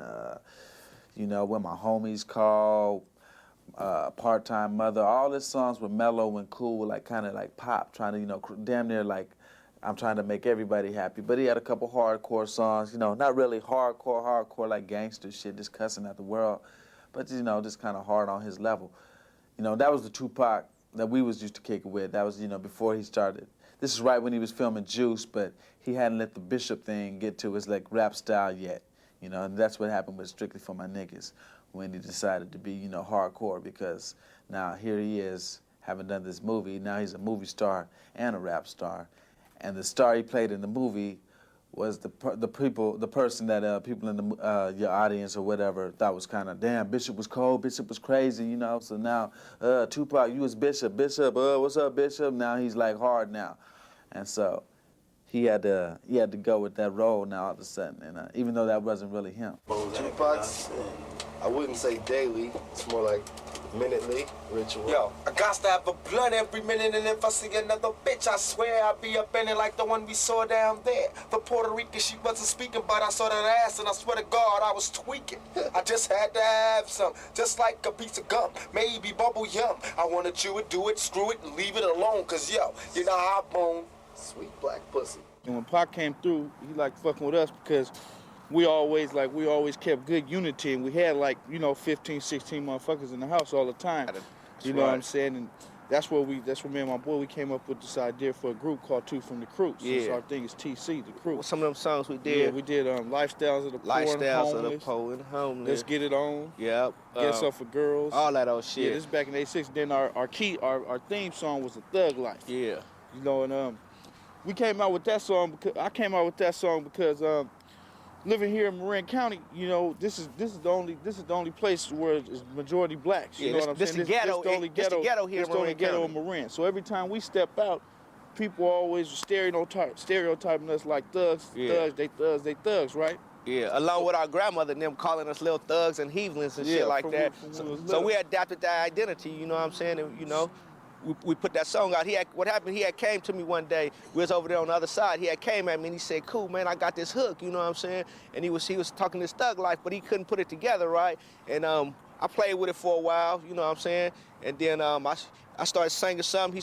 C: When My Homies Call. Part-Time Mother, all his songs were mellow and cool, kind of like pop, trying to, damn near like I'm trying to make everybody happy. But he had a couple hardcore songs, not really hardcore like gangster shit, just cussing at the world, but just kind of hard on his level. That was the Tupac that we was used to kick it with. That was, before he started. This is right when he was filming Juice, but he hadn't let the Bishop thing get to his rap style yet. And that's what happened with Strictly for My Niggas, when he decided to be, hardcore, because now here he is, having done this movie. Now he's a movie star and a rap star. And the star he played in the movie was the person that people in your audience or whatever thought was kind of, damn, Bishop was cold, Bishop was crazy, So now, Tupac, you was Bishop, what's up, Bishop? Now he's hard now. And so he had to go with that role now all of a sudden, and even though that wasn't really him.
Q: Tupac's, I wouldn't say daily, it's more like minutely ritual.
R: Yo, I got to have a blunt every minute, and if I see another bitch, I swear I'll be up in it like the one we saw down there. The Puerto Rican, she wasn't speaking, but I saw that ass, and I swear to God, I was tweaking. I just had to have some, just like a piece of gum, maybe bubble yum. I want to chew it, do it, screw it, and leave it alone, cause yo, you know how I bone.
Q: Sweet black pussy.
L: And when Pac came through, he fucking with us because we always kept good unity, and we had 15, 16 motherfuckers in the house all the time. You know what I'm saying? And that's where me and my boy, we came up with this idea for a group called Two from the Crew.
A: Yeah.
L: So our thing is TC, the Crew.
A: Some of them songs we did.
L: Yeah, we did Lifestyles of the Poor and
A: Lifestyles
L: Homeless.
A: of the Poor and Homeless.
L: Let's Get It On.
A: Yep.
L: Get Up for Girls.
A: All that old shit.
L: Yeah, this is back in '86. Then our theme song was The Thug Life.
A: Yeah.
L: You know, and we came out with that song because I came out with that song because living here in Marin County, you know, this is the only place where it's majority blacks. You know what I'm saying?
A: This the ghetto here in Marin
L: County. Marin. So every time we step out, people always stereotyping us like thugs.
A: Yeah.
L: They thugs, right?
A: Yeah, along with our grandmother and them calling us little thugs and heathens and shit like that. So we adapted that identity, you know what I'm saying? And, you know, we put that song out. What happened, he had came to me one day. We was over there on the other side. He had came at me and he said, cool, man, I got this hook, you know what I'm saying? And he was talking this thug life, but he couldn't put it together, right? And I played with it for a while, you know what I'm saying? And then I started singing something.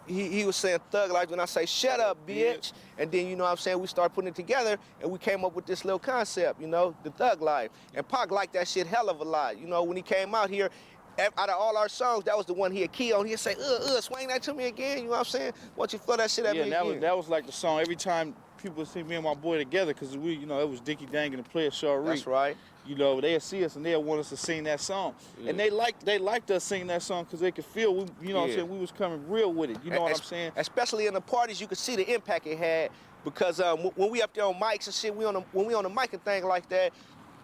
A: He was saying thug life, and I say, shut up, bitch. And then, you know what I'm saying, we started putting it together, and we came up with this little concept, you know, the thug life. And Pac liked that shit hell of a lot. You know, when he came out here, out of all our songs, that was the one he had key on. He'd say, swing that to me again, you know what I'm saying? Why don't you throw that shit at me again?
L: Yeah, that was like the song every time people see me and my boy together, because we, you know, it was Dickie Dang and the Player Shari.
A: That's right.
L: You know, they'll see us and they'll want us to sing that song. Yeah. And they liked us singing that song because they could feel, what I'm saying, we was coming real with it. You know what I'm saying?
A: Especially in the parties, you could see the impact it had because when we up there on mics and shit, when we on the mic and thing like that,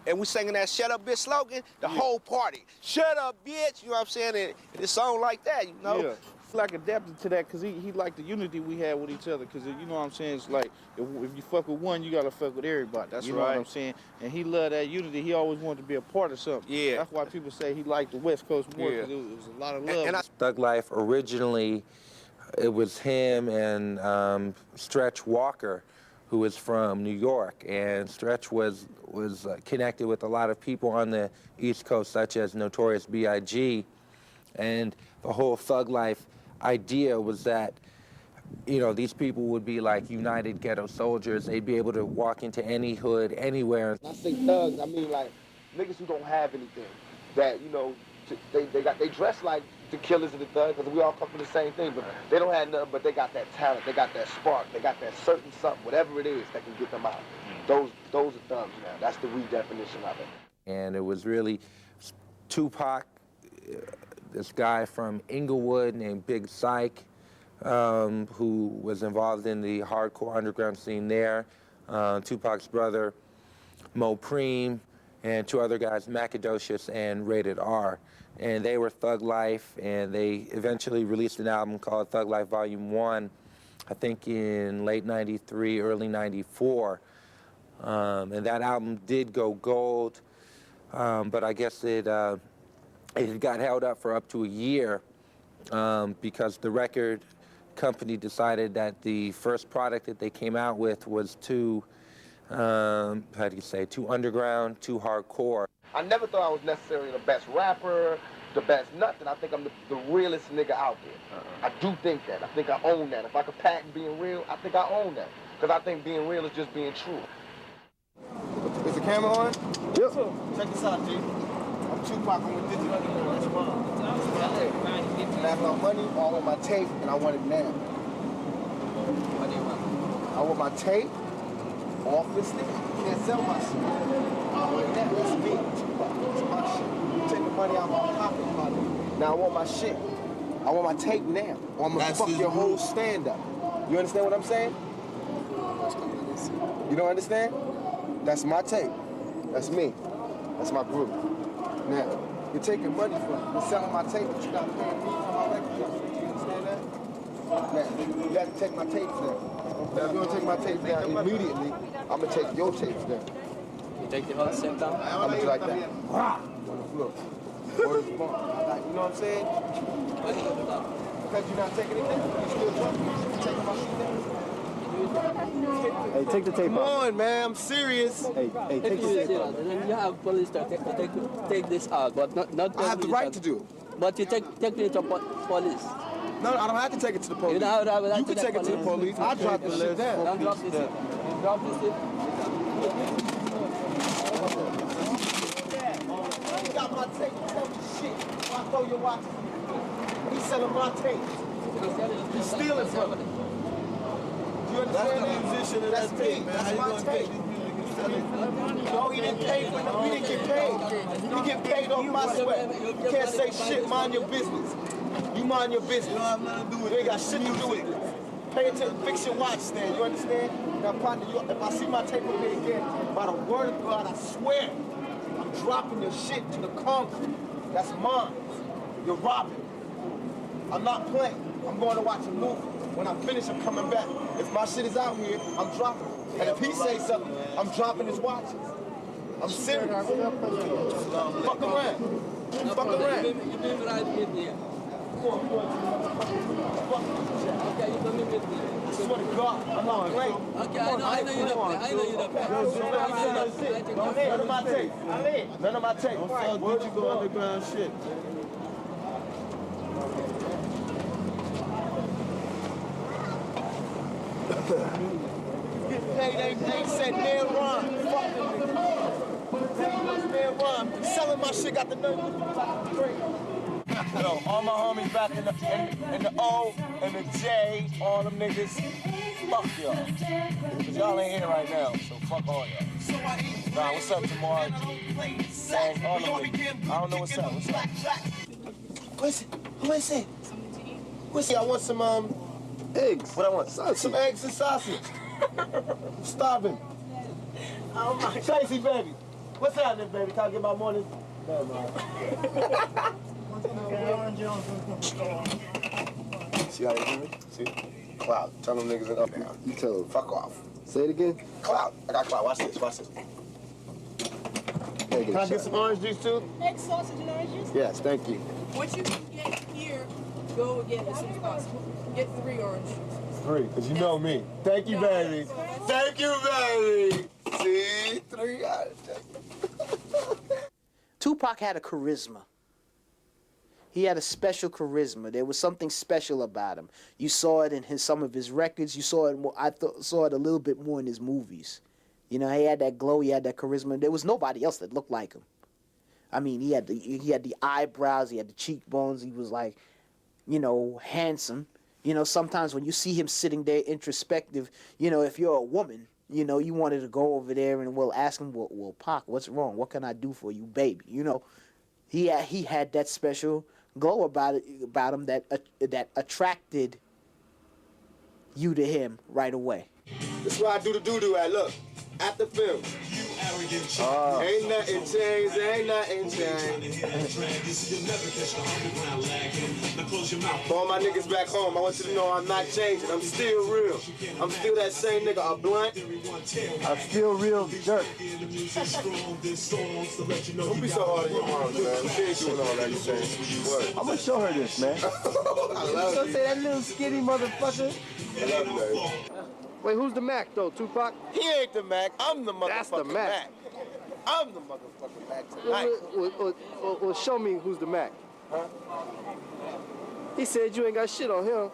A: and we singing that "Shut Up, Bitch" slogan, the whole party, "Shut up, bitch," you know what I'm saying? And it's song like that, you know?
L: Yeah. Like adapted to that because he liked the unity we had with each other because, you know what I'm saying, it's like if you fuck with one, you got to fuck with everybody.
A: That's
L: you know what I'm saying? And he loved that unity. He always wanted to be a part of something.
A: Yeah.
L: That's why people say he liked the West Coast more because it was a lot of love.
P: Thug Life, originally, it was him and Stretch Walker, who is from New York. And Stretch was connected with a lot of people on the East Coast, such as Notorious B.I.G. And the whole Thug Life idea was that, you know, these people would be like united ghetto soldiers. They'd be able to walk into any hood, anywhere.
B: I say thugs, I mean like niggas who don't have anything. That, you know, they dress like the killers and the thugs because we all come from the same thing, but they don't have nothing, but they got that talent, they got that spark, they got that certain something, whatever it is that can get them out. Those are thugs now. That's the redefinition of it.
P: And it was really Tupac, this guy from Inglewood named Big Psych, who was involved in the hardcore underground scene there, Tupac's brother, Mo Preem, and two other guys, Macadocious and Rated R. And they were Thug Life, and they eventually released an album called Thug Life Volume 1, I think in late '93, early '94. And that album did go gold, but I guess it got held up for up to a year because the record company decided that the first product that they came out with was too, how do you say, too underground, too hardcore.
B: I never thought I was necessarily the best rapper, the best nothing. I think I'm the realest nigga out there. I do think that. I think I own that. If I could patent being real, I think I own that. Because I think being real is just being true. Is the camera on? Yep. Check this out, G. I'm Tupac. I'm with Dizzy. That's mine. I have my money, I want my tape, and I want it now. What do you want? I want my tape off this nigga. You can't sell my shit. I want that. That's me, Tupac. That's my shit. Take the money out of my pocket, money. Now I want my shit. I want my tape now. Or I'm gonna fuck your whole stand-up. You understand what I'm saying? You don't understand? That's my tape. That's me. That's my group. Now, you're taking money from me. You're selling my tape, but you're not paying me for my record. You understand that? Now, you have to take my tapes down. Now, if you don't take my tapes down immediately, I'm going to take your tapes down.
S: You take the whole set down?
B: I'm going to do like that. On the floor. Or the bar. Like, you know what I'm saying? Because you're not taking it down. You're still talking. You're taking my shit down.
S: Hey, take the tape
B: Come on, man. I'm serious.
S: Hey, take the tape off. And then you have police to take this out, but not.
B: I have the right to do it.
S: But you take it to police.
B: No, I don't have to take it to the police.
S: You don't have
B: you can take it to the police. I'll drop this shit down.
S: Don't drop this shit. Drop this shit.
B: You got my tape. Tell me shit. I throw your watch. He
R: selling my tapes. He's stealing from me. You understand
L: That's the
R: that?
L: musician of
R: That's
L: that
R: me.
L: tape, man. How
R: That's
L: you
R: my
L: gonna
R: tape.
L: take this music and sell it?
R: No, he didn't pay for it. We didn't get paid. You get paid off my sweat. You can't say shit. Mind your business. You mind your business. You don't have nothing to do with it. You ain't got shit to do with this. Pay attention. Fix your watch stand. You understand? Now, partner, if I see my tape up there again, by the word of God, I swear, I'm dropping your shit to the concrete. That's mine. You're robbing. I'm not playing. I'm going to watch a movie. When I finish, I'm coming back. If my shit is out here, I'm dropping it. And if he says something, I'm dropping his watches. I'm serious. Fuck around. Fuck around.
S: You been right with me. Okay, you come in with me.
R: I swear to God, I'm not playing.
S: Okay, I know you're not playing. I know you're not playing.
R: None of my tape. None of my tape.
L: Where'd you go underground shit?
R: They said man rhyme. Fuck them niggas. Man rhyme. Selling my shit got the nerve. Yo, all my homies back in the O and the J, all them niggas. Fuck y'all. Cause y'all ain't here right now, so fuck all y'all. Nah, what's up tomorrow? Dang, all them niggas. I don't know what's up. What's up? Who is it? Who is it? What's it? I want some eggs. What I want? Some eggs and sausage. I'm starving. Oh my. Tracy, baby. What's happening, baby? Talking about morning. No, man. See how you do me? See? Cloud. Tell them niggas it up now. You tell them. Fuck off. Say it again. Cloud. I got cloud. Watch this. Watch this. Can I get some orange juice too?
T: Egg, sausage, and orange juice?
R: Yes, thank you.
T: Once you get here, go get as soon as possible. Get 3 orange juices.
R: 3, because you know me. Thank you, baby. Thank you, baby. See? 3 out of 10.
I: Tupac had a charisma. He had a special charisma. There was something special about him. You saw it in some of his records. You saw it more. Saw it a little bit more in his movies. You know, he had that glow. He had that charisma. There was nobody else that looked like him. I mean, he had the eyebrows. He had the cheekbones. He was like, you know, handsome. You know, sometimes when you see him sitting there introspective, you know, if you're a woman, you know, you wanted to go over there and ask him, well, Pac, what's wrong? What can I do for you, baby? You know, he had that special glow about him that attracted you to him right away.
R: This is why I do the doo-doo at, look, at the film. Ain't nothing changed, ain't nothing changed. For all my niggas back home, I want you to know I'm not changing. I'm still real. I'm still that same nigga, a blunt. I'm still real jerk. Don't be so hard on your moms, man. She ain't doing all that shit. I'm gonna show her this, man. I love you. Say that little skinny motherfucker. I love you, baby. Wait, who's the Mac, though, Tupac? He ain't the Mac. I'm the motherfucking That's the Mac. I'm the motherfucking Mac tonight. Well, show me who's the Mac. Huh? He said you ain't got shit on him.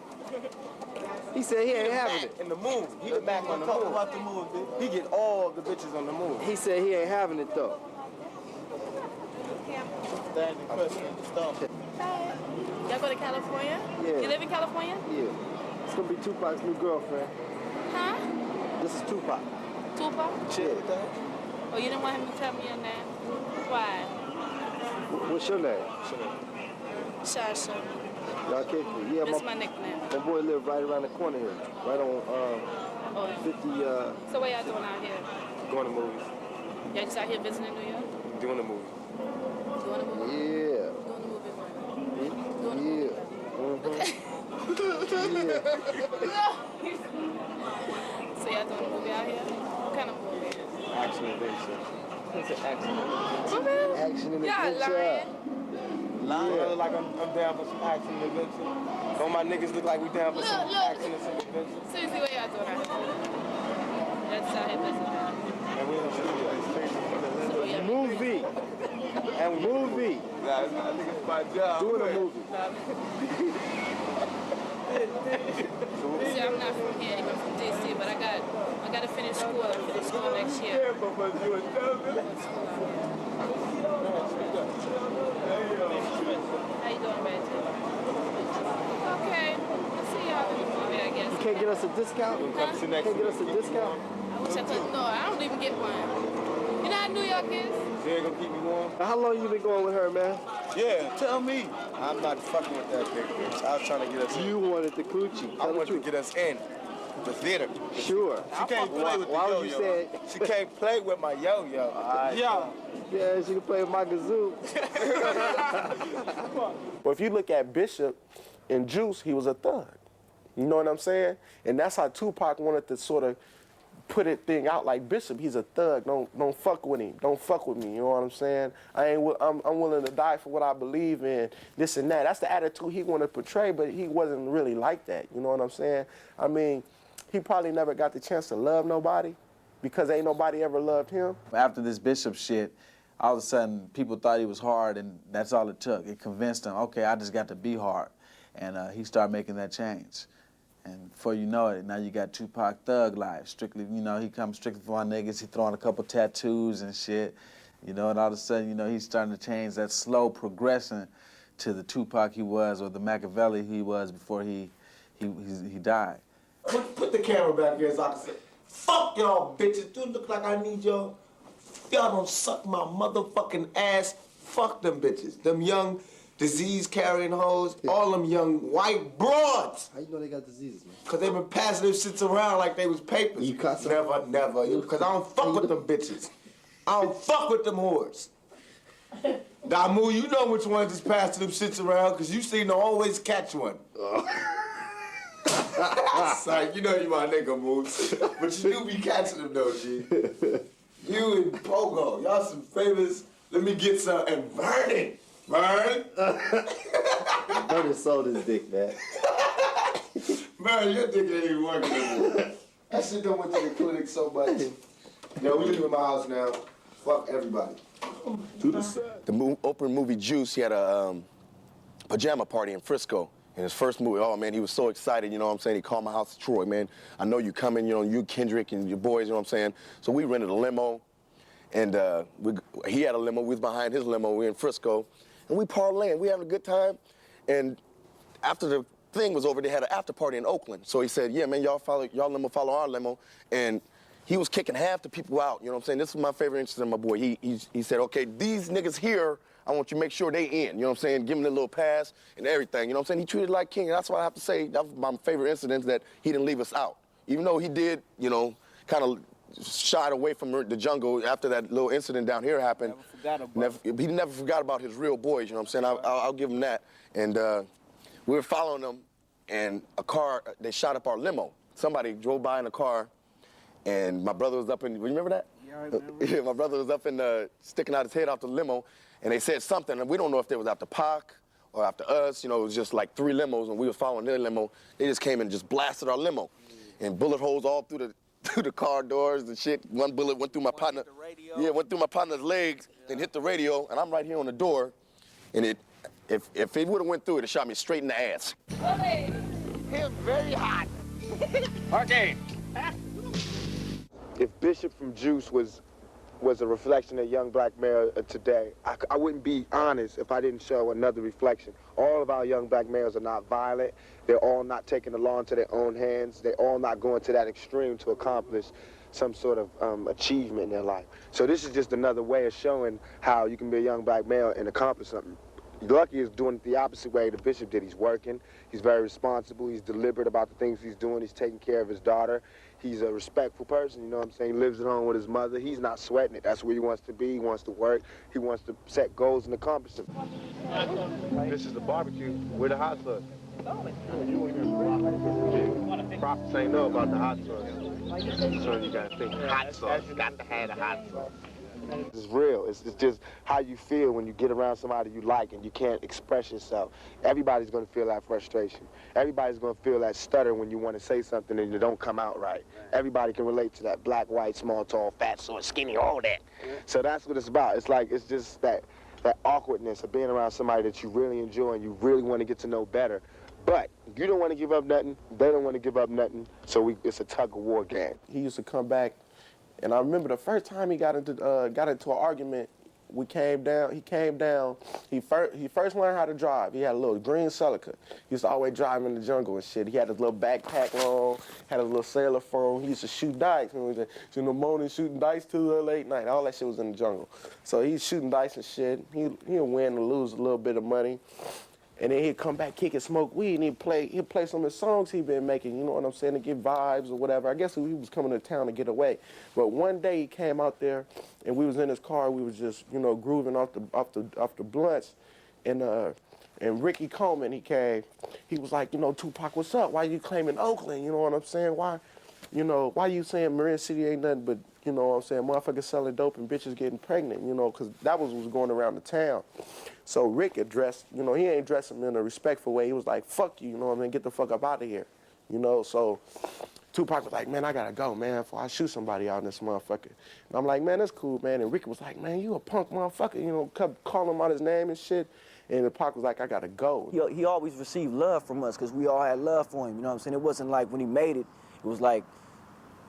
R: He said he ain't having it. In the moon. He the Mac on the moon. About the moon, bitch. He get all the bitches on the moon. He said he ain't having it, though.
T: Y'all go to California?
R: Yeah.
T: You live in California?
R: Yeah. It's gonna be Tupac's new girlfriend.
T: Huh?
R: This is Tupac.
T: Tupac?
R: Chill.
T: Oh, you didn't want him to tell me your name? Why?
R: What's your name?
T: Shasha.
R: Y'all kick me. Yeah,
T: That's my nickname.
R: My boy live right around the corner here. Right on 50,
T: So what y'all doing out here?
R: going to movies.
T: Y'all just out here visiting New York?
R: Doing a movie.
T: Doing a movie?
R: Yeah.
T: Doing a movie? Okay. So y'all doing a movie out here? What kind of movie?
R: Action adventure.
T: What's it, action?
R: Action and
T: Y'all
R: adventure.
T: lying.
R: Yeah, like I'm down for some action and adventure. Don't my niggas look like we down for some action and some adventure?
T: Seriously, what y'all doing out here? Y'all just out here visiting.
R: And we movie. And movie. Nah, I think it's my job. Doing a movie.
T: See, I'm not from here. I'm from DC, but I got to finish school. I finish school next year. How you doing, Reggie?
Q: can't get us a discount?
T: Huh?
Q: Can't get us a discount?
T: I wish I could. No, I don't even get one. You know how New York is?
Q: She ain't gonna keep me warm. How long you been going with her, man? Yeah, tell me. I'm not fucking with that big bitch. I was trying to get us in. You wanted the coochie. I wanted to get us in the theater. Sure. She can't play with the yo-yo. Why would you say she can't play with my yo-yo? Yeah, she can play with my kazoo.
B: But if you look at Bishop and Juice, he was a thug. You know what I'm saying? And that's how Tupac wanted to sort of put it thing out like Bishop. He's a thug. Don't fuck with him. Don't fuck with me. You know what I'm saying? I'm willing to die for what I believe in. This and that. That's the attitude he wanted to portray, but he wasn't really like that. You know what I'm saying? I mean, he probably never got the chance to love nobody because ain't nobody ever loved him.
C: After this Bishop shit, all of a sudden people thought he was hard, and that's all it took. It convinced him, okay, I just got to be hard. And he started making that change. And before you know it, now you got Tupac Thug Life. Strictly, you know, he comes strictly for my niggas. He throwing a couple tattoos and shit. You know, and all of a sudden, you know, he's starting to change that slow progression to the Tupac he was or the Machiavelli he was before he died.
R: Put the camera back here so I can say, fuck y'all bitches. Do it look like I need y'all? Y'all don't suck my motherfucking ass. Fuck them bitches. Them young disease-carrying hoes, all them young white broads.
Q: How you know they got diseases, man?
R: Because they been passing them shits around like they was papers. You caught some? Never. Because I don't fuck with them bitches. I don't fuck with them whores. Damu, you know which ones is passing them shits around because you seem to always catch one. Sorry, you know you my nigga, Moose. But you do be catching them, though, G. You and Pogo, y'all some famous. Let me get some. And Vernon. Vern?
Q: Vernon sold his dick, man.
R: Man, your dick ain't even working anymore. That shit done went to the clinic so much. Yo, we live in my house now. Fuck everybody.
M: To the side. The opening movie Juice, he had a pajama party in Frisco. In his first movie, oh man, he was so excited, you know what I'm saying? He called my house, Troy, man. I know you coming, you know, you, Kendrick, and your boys, you know what I'm saying? So we rented a limo, and he had a limo, we was behind his limo, we in Frisco, and we parlaying, we having a good time. And after the thing was over, they had an after party in Oakland. So he said, yeah, man, y'all limo follow our limo. And he was kicking half the people out, you know what I'm saying? This is my favorite incident, my boy. He said, okay, these niggas here, I want you to make sure they in, you know what I'm saying? Give them a little pass and everything, you know what I'm saying? He treated like king, and that's what I have to say. That was my favorite incident, that he didn't leave us out. Even though he did, you know, kind of shied away from the jungle after that little incident down here happened. He never forgot about his real boys, you know what I'm saying? I'll give him that. And we were following them, and a car, they shot up our limo. Somebody drove by in a car, and my brother was up in, remember that? Yeah, I remember. Yeah, my brother was up in, sticking out his head out the limo, and they said something, and we don't know if they was after Pac or after us. You know, it was just like 3 limos, and we were following their limo. They just came and just blasted our limo, and bullet holes all through the car doors and shit. One bullet went through my partner. Yeah, went through my partner's legs and hit the radio, and I'm right here on the door, and if it would have went through it, it shot me straight in the ass.
R: He's very hot.
Q: Okay. If Bishop from Juice was a reflection of young black male today, I wouldn't be honest if I didn't show another reflection. All of our young black males are not violent. They're all not taking the law into their own hands. They're all not going to that extreme to accomplish some sort of achievement in their life. So this is just another way of showing how you can be a young black male and accomplish something. Lucky is doing it the opposite way the Bishop did. He's working. He's very responsible. He's deliberate about the things he's doing. He's taking care of his daughter. He's a respectful person, you know what I'm saying? He lives at home with his mother. He's not sweating it. That's where he wants to be. He wants to work. He wants to set goals and accomplish them. This is the barbecue. We're the hot sauce. Props ain't know about the hot sauce. So you gotta think hot sauce. You got to have the hot sauce. It's real. It's just how you feel when you get around somebody you like and you can't express yourself. Everybody's going to feel that frustration. Everybody's going to feel that stutter when you want to say something and it don't come out right. Everybody can relate to that black, white, small, tall, fat, short, skinny, all that. So that's what it's about. It's like, it's just that awkwardness of being around somebody that you really enjoy and you really want to get to know better. But you don't want to give up nothing. They don't want to give up nothing. So it's a tug-of-war game.
B: He used to come back. And I remember the first time he got into an argument we came down. He came down. He first learned how to drive. He had a little green Celica. He used to always drive in the jungle and shit. He had his little backpack on, had a little sailor phone. He used to shoot dice. He was in the morning shooting dice till late night. All that shit was in the jungle. So he's shooting dice and shit. He'll win or lose a little bit of money. And then he'd come back, kick and smoke weed, and he'd play some of the songs he'd been making, you know what I'm saying, to get vibes or whatever. I guess he was coming to town to get away. But one day he came out there, and we was in his car. We was just, you know, grooving off the blunts. And Ricky Coleman, he came. He was like, you know, Tupac, what's up? Why you claiming Oakland? You know what I'm saying? Why you saying Marin City ain't nothing but, you know what I'm saying, motherfuckers selling dope and bitches getting pregnant, you know, because that was what was going around the town. So Rick addressed, you know, he ain't dressed him in a respectful way. He was like, fuck you, you know what I mean, get the fuck up out of here, you know. So Tupac was like, man, I gotta go, man, before I shoot somebody out in this motherfucker. And I'm like, man, that's cool, man. And Rick was like, man, you a punk motherfucker, you know, kept calling him out his name and shit. And Pac was like, I gotta go.
K: He always received love from us because we all had love for him, you know what I'm saying? It wasn't like when he made it, it was like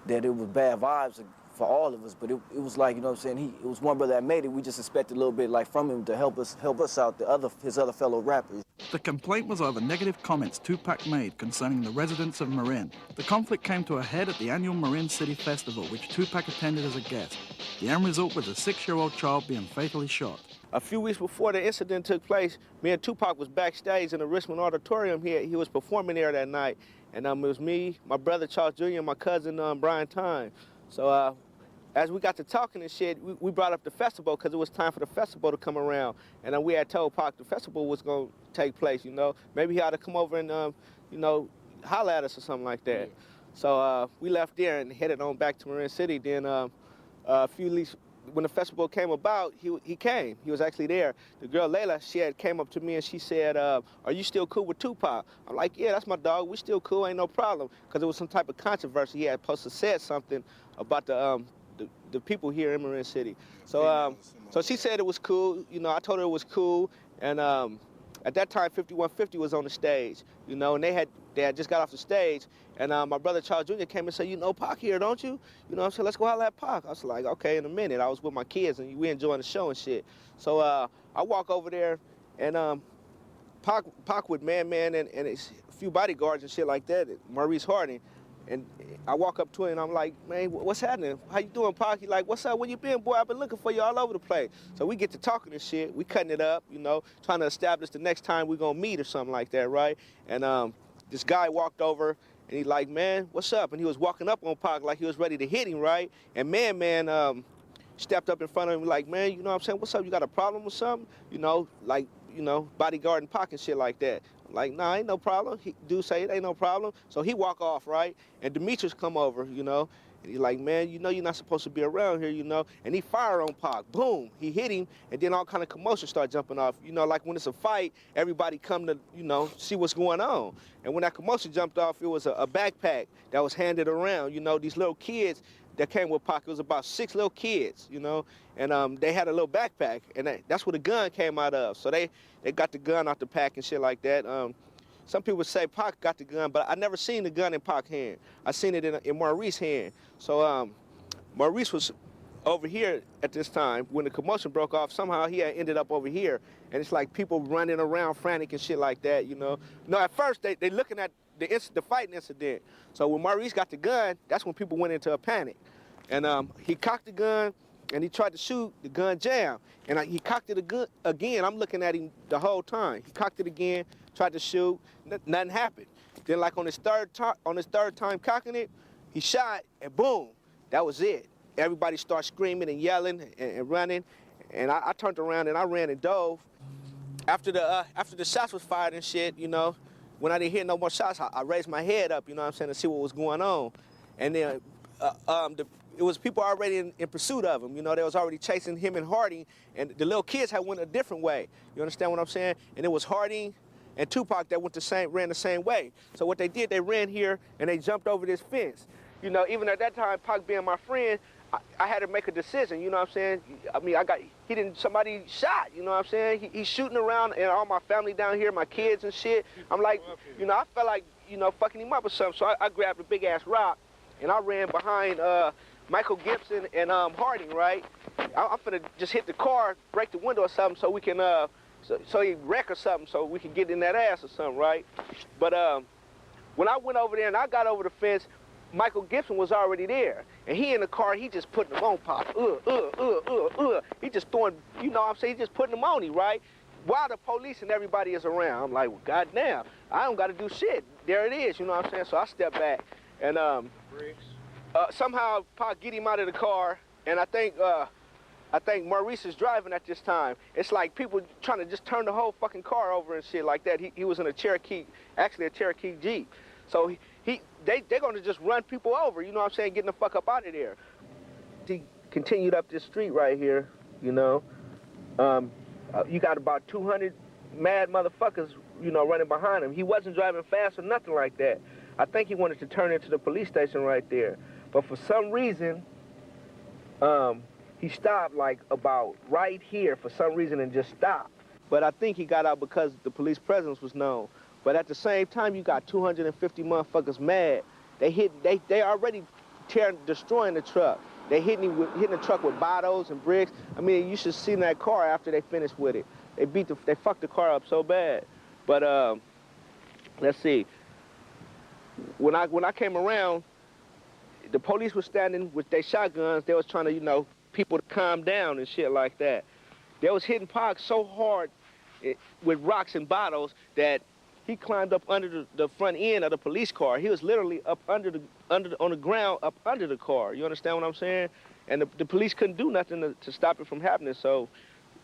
K: that it was bad vibes for all of us, but it was like, you know what I'm saying, it was one brother that made it. We just expected a little bit like from him to help us out, his other fellow rappers.
D: The complaint was over negative comments Tupac made concerning the residents of Marin. The conflict came to a head at the annual Marin City Festival, which Tupac attended as a guest. The end result was a 6-year-old child being fatally shot.
A: A few weeks before the incident took place, me and Tupac was backstage in the Richmond Auditorium here. He was performing there that night. And it was me, my brother Charles Jr., and my cousin Brian Tyne. So as we got to talking and shit, we brought up the festival because it was time for the festival to come around. And we had told Pac the festival was going to take place, you know. Maybe he ought to come over and, you know, holler at us or something like that. So we left there and headed on back to Marin City. Then a few weeks, when the festival came about, he came. He was actually there. The girl Layla, she had came up to me and she said, are you still cool with Tupac? I'm like, yeah, that's my dog. We still cool, ain't no problem. Because there was some type of controversy. He had supposed to said something about the people here in Marin City. So so she said it was cool. You know, I told her it was cool. And at that time, 5150 was on the stage, you know, and they had just got off the stage. And my brother Charles Jr. came and said, you know Pac here, don't you? You know what I'm saying? Let's go holler at Pac. I was like, okay, in a minute. I was with my kids, and we enjoying the show and shit. So I walk over there, and Pac with Man and a few bodyguards and shit like that, Maurice Harding. And I walk up to him, and I'm like, man, what's happening? How you doing, Pac? He like, what's up? Where you been, boy? I've been looking for you all over the place. So we get to talking and shit. We cutting it up, you know, trying to establish the next time we're going to meet or something like that, right? And this guy walked over, and he like, man, what's up? And he was walking up on Pac like he was ready to hit him, right? And Man stepped up in front of him like, man, you know what I'm saying? What's up? You got a problem with something? You know, like, you know, bodyguarding Pac and shit like that. I'm like, nah, ain't no problem. Dude say it ain't no problem. So he walk off, right? And Demetrius come over, you know, and he's like, man, you know you're not supposed to be around here, you know. And he fired on Pac. Boom. He hit him, and then all kind of commotion start jumping off. You know, like when it's a fight, everybody come to, you know, see what's going on. And when that commotion jumped off, it was a backpack that was handed around. You know, these little kids that came with Pac, it was about 6 little kids, you know, and they had a little backpack, and that's where the gun came out of. So they got the gun out the pack and shit like that. Some people say Pac got the gun, but I never seen the gun in Pac's hand. I seen it in Maurice's hand. So Maurice was over here at this time. When the commotion broke off, somehow he had ended up over here. And it's like people running around frantic and shit like that, you know. No, at first they looking at the fighting incident. So when Maurice got the gun, that's when people went into a panic. And he cocked the gun, and he tried to shoot, the gun jammed. And he cocked it again. I'm looking at him the whole time. He cocked it again, tried to shoot, nothing happened. Then like on his third time cocking it, he shot, and boom, that was it. Everybody started screaming and yelling and running. And I turned around and I ran and dove. After the shots was fired and shit, you know, when I didn't hear no more shots, I raised my head up, you know what I'm saying, to see what was going on. And then it was people already in pursuit of him. You know, they was already chasing him and Harding, and the little kids had went a different way. You understand what I'm saying? And it was Harding and Tupac that ran the same way. So what they did, they ran here and they jumped over this fence. You know, even at that time, Pac being my friend, I had to make a decision, you know what I'm saying? I mean, somebody shot, you know what I'm saying? He's shooting around, and all my family down here, my kids and shit. I'm like, you know, I felt like, you know, fucking him up or something. So I grabbed a big ass rock and I ran behind Michael Gibson and Harding, right? I'm finna just hit the car, break the window or something so we can, so he wreck or something so we can get in that ass or something, right? But when I went over there and I got over the fence, Michael Gibson was already there. And he in the car, he just putting them on, Pop. He just throwing, you know what I'm saying? He just putting them on you, right? While the police and everybody is around. I'm like, well, goddamn, I don't got to do shit. There it is, you know what I'm saying? So I step back and somehow Pop get him out of the car. And I think Maurice is driving at this time. It's like people trying to just turn the whole fucking car over and shit like that. He was in a Cherokee, actually a Cherokee Jeep. So they're gonna just run people over, you know what I'm saying, getting the fuck up out of there. He continued up this street right here, you know. You got about 200 mad motherfuckers, you know, running behind him. He wasn't driving fast or nothing like that. I think he wanted to turn into the police station right there. But for some reason, he stopped like about right here for some reason and just stopped. But I think he got out because the police presence was known. But at the same time, you got 250 motherfuckers mad. They already destroying the truck. They hitting the truck with bottles and bricks. I mean, you should see that car after they finished with it. They fucked the car up so bad. But let's see. When I came around, the police were standing with their shotguns. They was trying to, you know, people to calm down and shit like that. They was hitting Pac so hard with rocks and bottles that he climbed up under the front end of the police car. He was literally up on the ground up under the car. You understand what I'm saying? And the police couldn't do nothing to stop it from happening. So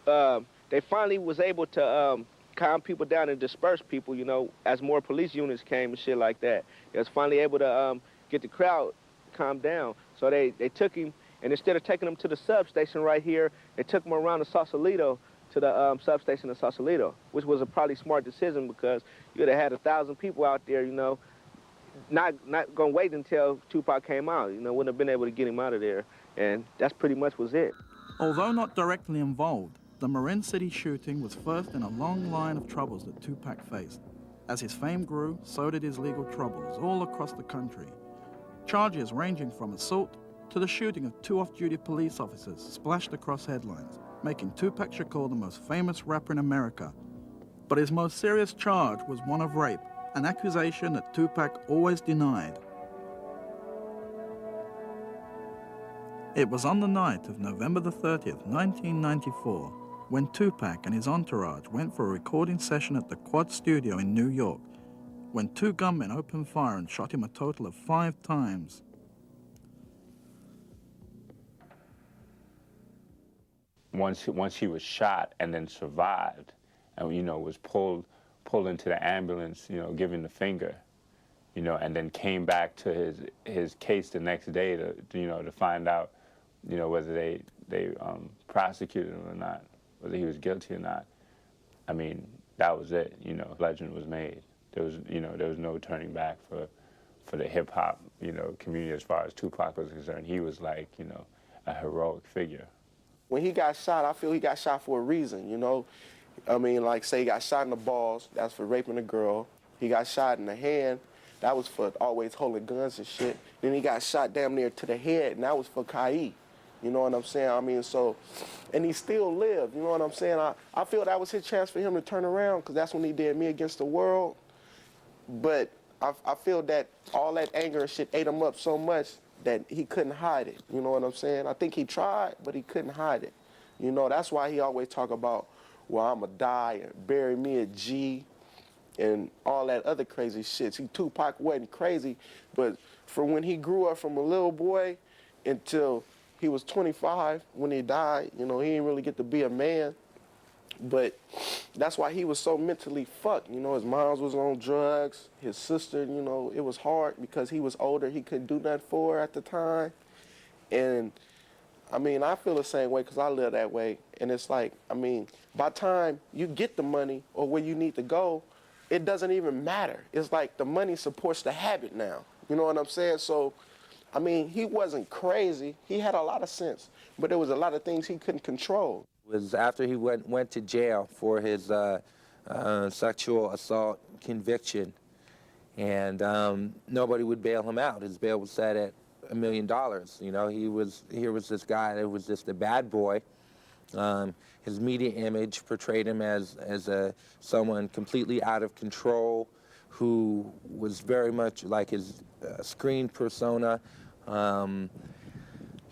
A: they finally was able to calm people down and disperse people, you know, as more police units came and shit like that. They was finally able to get the crowd calmed down. So they took him, and instead of taking him to the substation right here, they took him around to Sausalito, to the substation of Sausalito, which was a probably smart decision because you'd have had 1,000 people out there, you know, not gonna wait until Tupac came out, you know, wouldn't have been able to get him out of there, and that's pretty much was it.
D: Although not directly involved, the Marin City shooting was first in a long line of troubles that Tupac faced. As his fame grew, so did his legal troubles all across the country. Charges ranging from assault to the shooting of 2 off-duty police officers splashed across headlines, making Tupac Shakur the most famous rapper in America. But his most serious charge was one of rape, an accusation that Tupac always denied. It was on the night of November the 30th, 1994, when Tupac and his entourage went for a recording session at the Quad Studio in New York, when 2 gunmen opened fire and shot him a total of 5 times.
U: Once he was shot and then survived, and you know was pulled into the ambulance, you know, giving the finger, you know, and then came back to his case the next day to you know to find out, you know, whether they prosecuted him or not, whether he was guilty or not. I mean, that was it. You know, legend was made. There was no turning back for the hip hop, you know, community as far as Tupac was concerned. He was like, you know, a heroic figure.
B: When he got shot, I feel he got shot for a reason, you know? I mean, like, say he got shot in the balls, that's for raping a girl. He got shot in the hand, that was for always holding guns and shit. Then he got shot damn near to the head, and that was for Kai. You know what I'm saying? I mean, so, and he still lived, you know what I'm saying? I feel that was his chance for him to turn around, because that's when he did Me Against the World. But I feel that all that anger and shit ate him up so much that he couldn't hide it, you know what I'm saying? I think he tried, but he couldn't hide it. You know, that's why he always talk about, well, I'ma die and bury me a G and all that other crazy shit. See, Tupac wasn't crazy, but from when he grew up from a little boy until he was 25 when he died, you know, he didn't really get to be a man. But that's why he was so mentally fucked. You know, his mom was on drugs. His sister, you know, it was hard because he was older. He couldn't do nothing for her at the time. And, I mean, I feel the same way because I live that way. And it's like, I mean, by the time you get the money or where you need to go, it doesn't even matter. It's like the money supports the habit now. You know what I'm saying? So, I mean, he wasn't crazy. He had a lot of sense. But there was a lot of things he couldn't control.
P: Was after he went to jail for his sexual assault conviction, and nobody would bail him out. His bail was set at $1 million. You know, here was this guy that was just a bad boy. His media image portrayed him as someone completely out of control, who was very much like his screen persona.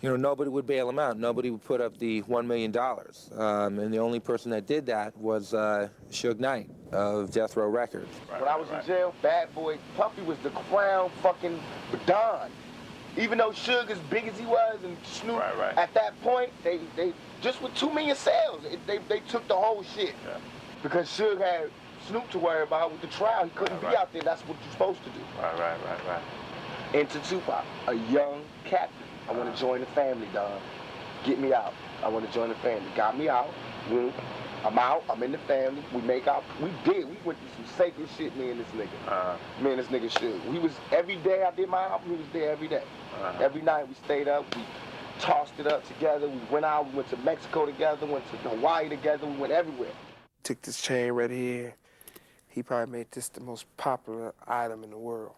P: You know, nobody would bail him out. Nobody would put up the $1 million. And the only person that did that was Suge Knight of Death Row Records.
Q: When I was in jail, Bad Boy, Puffy was the crown fucking Don. Even though Suge, as big as he was, and Snoop, at that point, they just with 2 million sales, they took the whole shit. Yeah. Because Suge had Snoop to worry about with the trial. He couldn't be out there. That's what you're supposed to do.
U: Right.
Q: Into Tupac, a young captain. I want to join the family, Don. Get me out. I want to join the family. Got me out. I'm out. I'm in the family. We make out. We went through some sacred shit, me and this nigga. Me and this nigga Suge. We was, every day I did my album, he was there every day. Every night we stayed up. We tossed it up together. We went out. We went to Mexico together. Went to Hawaii together. We went everywhere.
G: Took this chain right here. He probably made this the most popular item in the world.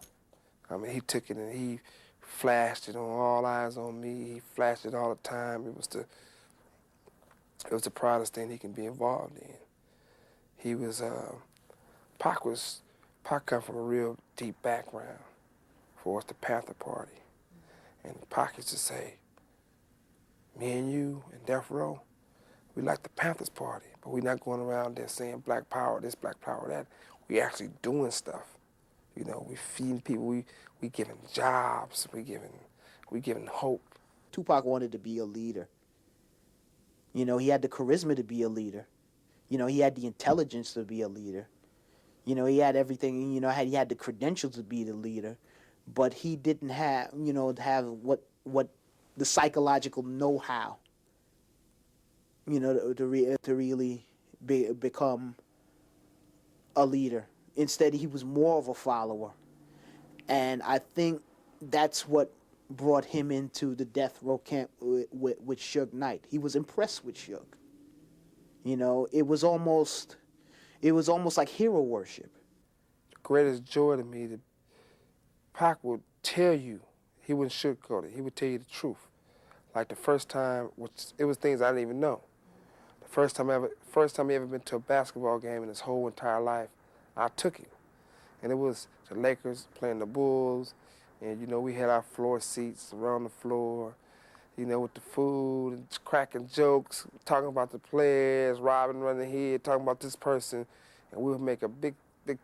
G: I mean, he took it and he flashed it on All Eyes on Me. He flashed it all the time. It was the proudest thing he can be involved in. He was, Pac come from a real deep background for us, the Panther Party. And Pac used to say, me and you and Death Row, we like the Panthers Party, but we're not going around there saying Black Power this, Black Power that. We actually doing stuff. You know, we feeding people, we giving jobs, we giving hope.
I: Tupac wanted to be a leader. You know, he had the charisma to be a leader. You know, he had the intelligence to be a leader. You know, he had everything, you know, he had the credentials to be the leader, but he didn't have, you know, what the psychological know-how, you know, to really become a leader. Instead, he was more of a follower. And I think that's what brought him into the death row camp with Suge Knight. He was impressed with Suge. You know, it was almost like hero worship.
G: The greatest joy to me, that Pac would tell you, he wouldn't sugarcoat it, he would tell you the truth. Like the first time, it was things I didn't even know. The first time he ever been to a basketball game in his whole entire life, I took him. And it was the Lakers playing the Bulls, and you know, we had our floor seats around the floor, you know, with the food and cracking jokes, talking about the players, Robin running here, talking about this person, and we would make a big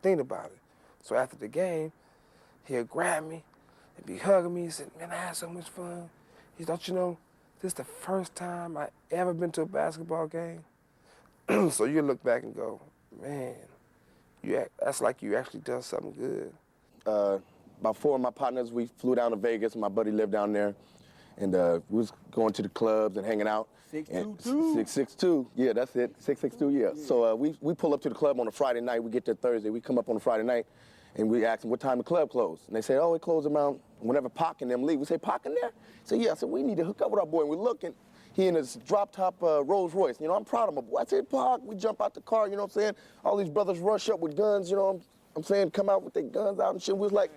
G: thing about it. So after the game, he'll grab me and be hugging me and say, man, I had so much fun. He said, don't you know, this is the first time I ever been to a basketball game? So you look back and go, man, that's like you actually done something good.
M: About 4 of my partners, we flew down to Vegas. My buddy lived down there. And we was going to the clubs and hanging out.
I: 622.
M: 662, yeah, that's it. 662, yeah. So we pull up to the club on a Friday night. We get there Thursday. We come up on a Friday night, and we ask them what time the club closed. And they say, oh, it closed around whenever Pac and them leave. We say, Pac in there? So yeah, I said, we need to hook up with our boy. And we're looking. He in his drop-top Rolls Royce. You know, I'm proud of my boy. I said, Pac, we jump out the car, you know what I'm saying? All these brothers rush up with guns, you know I'm saying, come out with their guns out and shit. We was like,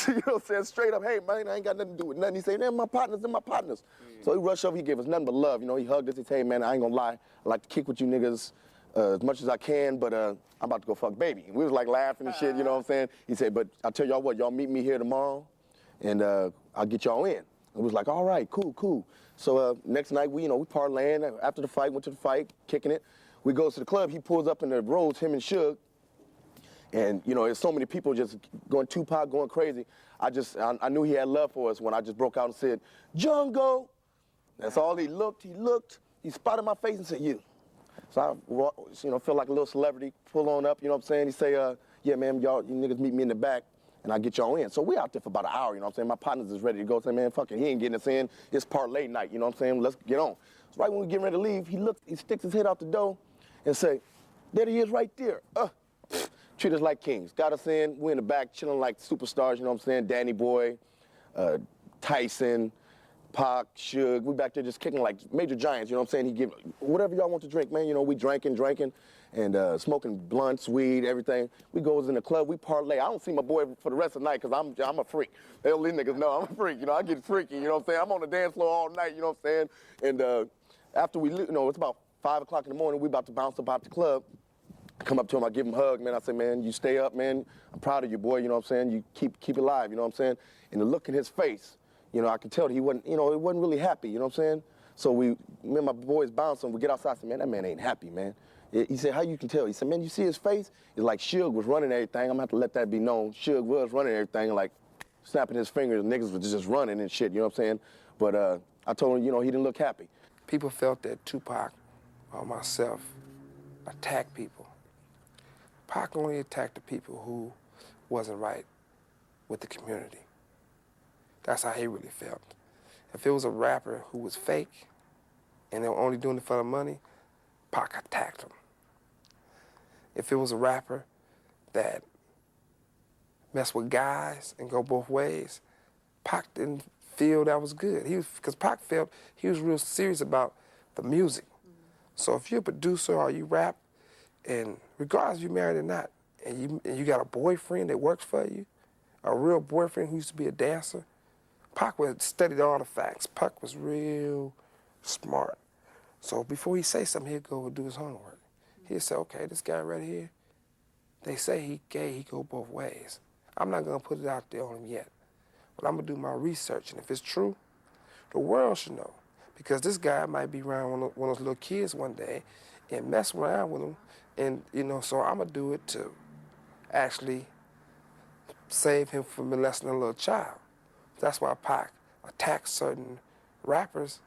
M: you know what I'm saying, straight up, hey, man, I ain't got nothing to do with nothing. He said, they're my partners. So he rushed over, he gave us nothing but love. You know, he hugged us, he said, hey, man, I ain't gonna lie. I like to kick with you niggas as much as I can, but I'm about to go fuck baby. And we was like laughing and shit, you know what I'm saying? He said, but I'll tell y'all what, y'all meet me here tomorrow, and I'll get y'all in. And we was like, all right, cool. So next night, we parlaying. After the fight, went to the fight, kicking it. We go to the club, he pulls up in the roads, him and Suge. And, you know, there's so many people just going Tupac, going crazy. I knew he had love for us when I just broke out and said, Django. That's all he looked, he spotted my face and said, you. So I, you know, felt like a little celebrity, pull on up, you know what I'm saying? He say, yeah, man, you niggas meet me in the back and I'll get y'all in. So we out there for about an hour, you know what I'm saying? My partners is ready to go. Say, man, fuck it, he ain't getting us in. It's parlay night, you know what I'm saying? Let's get on. So right when we getting ready to leave, he sticks his head out the door and say, there he is right there. Treat us like kings. Got us in. We're in the back chilling like superstars, you know what I'm saying? Danny Boy, Tyson, Pac, Suge. We back there just kicking like major giants, you know what I'm saying? He give whatever y'all want to drink, man. You know, we drinking. and smoking blunts, weed, everything. We goes in the club, we parlay. I don't see my boy for the rest of the night because I'm a freak. These niggas know I'm a freak. You know, I get freaky. You know what I'm saying? I'm on the dance floor all night. You know what I'm saying? And after we, it's about 5 o'clock in the morning. We about to bounce about the club. I come up to him, I give him a hug, man. I say, man, you stay up, man. I'm proud of you, boy. You know what I'm saying? You keep it alive. You know what I'm saying? And the look in his face, I could tell that he wasn't, he wasn't really happy. You know what I'm saying? So me and my boys bouncing. We get outside. I said, man, that man ain't happy, man. He said, how you can tell? He said, man, you see his face? It's like Suge was running everything. I'm gonna have to let that be known. Suge was running everything, like snapping his fingers. Niggas was just running and shit. You know what I'm saying? But I told him, he didn't look happy.
G: People felt that Tupac or myself attacked people. Pac only attacked the people who wasn't right with the community. That's how he really felt. If it was a rapper who was fake and they were only doing it for the money, Pac attacked him. If it was a rapper that messed with guys and go both ways, Pac didn't feel that was good. Because Pac felt he was real serious about the music. So if you're a producer or you rap, and regardless if you're married or not, and you got a boyfriend that works for you, a real boyfriend who used to be a dancer, Pac studied all the facts. Pac was real smart. So before he say something, he'd go and do his homework. He'd say, okay, this guy right here, they say he gay, he go both ways. I'm not gonna put it out there on him yet, but I'm gonna do my research, and if it's true, the world should know. Because this guy might be around one of those little kids one day and mess around with them, and so I'm gonna do it to actually save him from molesting a little child. That's why Pac attacked certain rappers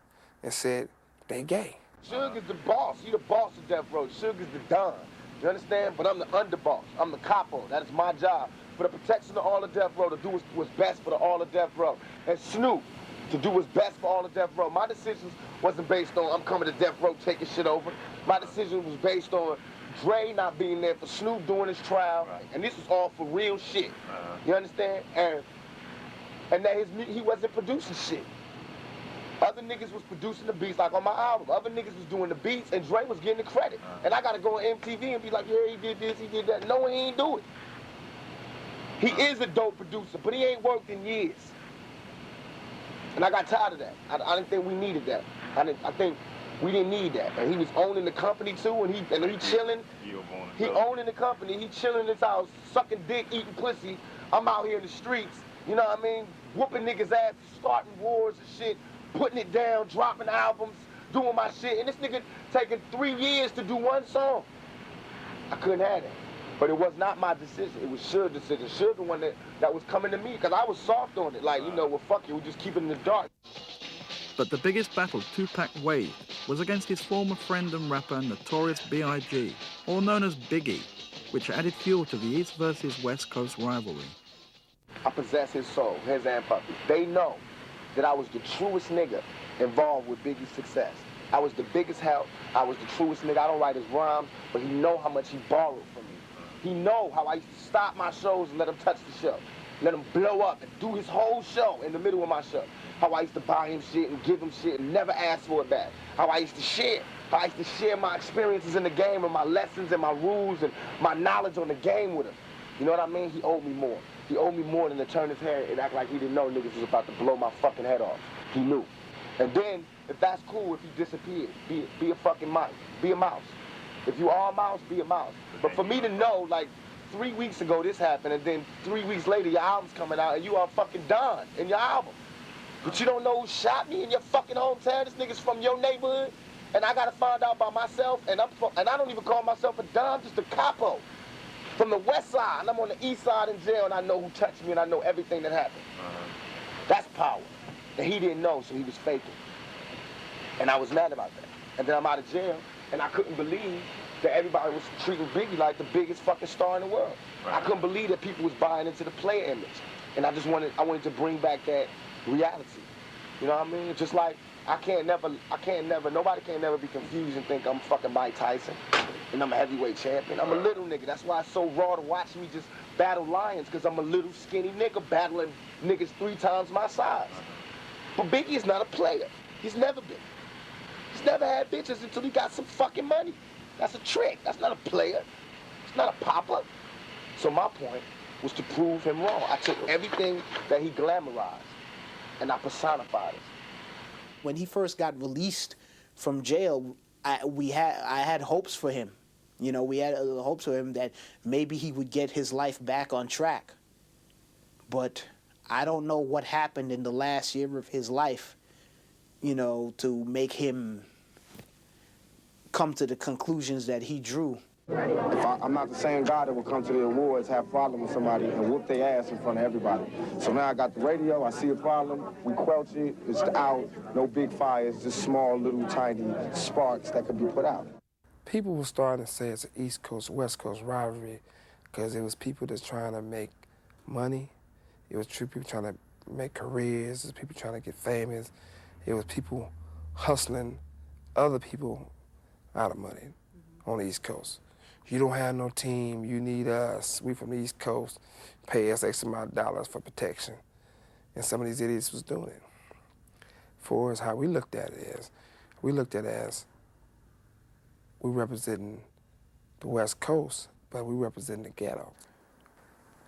G: and said they gay.
Q: Suge is the boss. He the boss of Death Row. Suge is the Don. You understand? But I'm the underboss. I'm the capo. That is my job. For the protection of all of Death Row, to do what's best for the all of Death Row. And Snoop, to do what's best for all of Death Row. My decisions wasn't based on I'm coming to Death Row taking shit over. My decision was based on Dre not being there, for Snoop doing his trial. Right. And this was all for real shit. You understand? And that he wasn't producing shit. Other niggas was producing the beats, like on my album. Other niggas was doing the beats, and Dre was getting the credit. And I gotta go on MTV and be like, yeah, he did this, he did that. No, he ain't do it. He is a dope producer, but he ain't worked in years. And I got tired of that. I didn't think we needed that. I think we didn't need that. And he was owning the company too, and he chilling. He owning the company, he chilling in his house, sucking dick, eating pussy. I'm out here in the streets, you know what I mean? Whooping niggas' ass, starting wars and shit, putting it down, dropping albums, doing my shit. And this nigga taking 3 years to do one song. I couldn't have that. But it was not my decision. It was Suge's decision. Suge the one that was coming to me, because I was soft on it. Like, well, fuck it, we just keep it in the dark.
D: But the biggest battle Tupac waged was against his former friend and rapper Notorious B.I.G., or known as Biggie, which added fuel to the East versus West Coast rivalry.
Q: I possess his soul, his and Puppy. They know that I was the truest nigga involved with Biggie's success. I was the biggest help. I was the truest nigga. I don't write his rhymes, but he know how much he borrowed from me. He know how I used to stop my shows and let him touch the show. Let him blow up and do his whole show in the middle of my show. How I used to buy him shit and give him shit and never ask for it back. How I used to share. How I used to share my experiences in the game and my lessons and my rules and my knowledge on the game with him. You know what I mean? He owed me more. He owed me more than to turn his head and act like he didn't know niggas was about to blow my fucking head off. He knew. And then, if that's cool, if he disappeared, be a fucking mouse. Be a mouse. If you are a mouse, be a mouse. But for me to know, like, 3 weeks ago this happened, and then 3 weeks later your album's coming out, and you are fucking Don in your album. But you don't know who shot me in your fucking hometown. This nigga's from your neighborhood, and I gotta find out by myself, and I don't even call myself a Don, I'm just a capo. From the west side, and I'm on the east side in jail, and I know who touched me, and I know everything that happened. That's power. And he didn't know, so he was faking. And I was mad about that. And then I'm out of jail, and I couldn't believe that everybody was treating Biggie like the biggest fucking star in the world. Right. I couldn't believe that people was buying into the player image. And I wanted to bring back that reality. You know what I mean? Just like, nobody can never be confused and think I'm fucking Mike Tyson and I'm a heavyweight champion. I'm a little nigga. That's why it's so raw to watch me just battle lions, because I'm a little skinny nigga battling niggas 3 times my size. But Biggie is not a player. He's never been. He's never had bitches until he got some fucking money. That's a trick. That's not a player. It's not a popper. So my point was to prove him wrong. I took everything that he glamorized and I personified it.
I: When he first got released from jail, I had hopes for him. You know, we had hopes for him that maybe he would get his life back on track. But I don't know what happened in the last year of his life, you know, to make him come to the conclusions that he drew.
Q: I'm not the same guy that will come to the awards, have a problem with somebody, and whoop their ass in front of everybody. So now I got the radio, I see a problem, we quelch it, it's out, no big fires, just small little tiny sparks that could be put out.
G: People were starting to say it's an East Coast, West Coast rivalry because it was people that's trying to make money. It was true people trying to make careers. It was people trying to get famous. It was people hustling other people out of money on the East Coast. You don't have no team, you need us. We from the East Coast, pay us X amount of dollars for protection. And some of these idiots was doing it. For us, how we looked at it is, we looked at it as we representing the West Coast, but we representing the ghetto.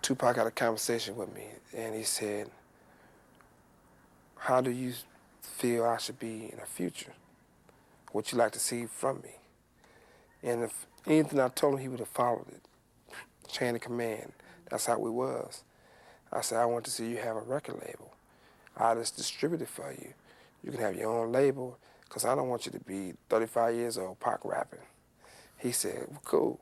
G: Tupac had a conversation with me, and he said, how do you feel I should be in the future? What you like to see from me? And if anything I told him, he would have followed it. Chain of command. That's how we was. I said, I want to see you have a record label. I'll just distribute it for you. You can have your own label, because I don't want you to be 35 years old, Pac rapping. He said, well, cool.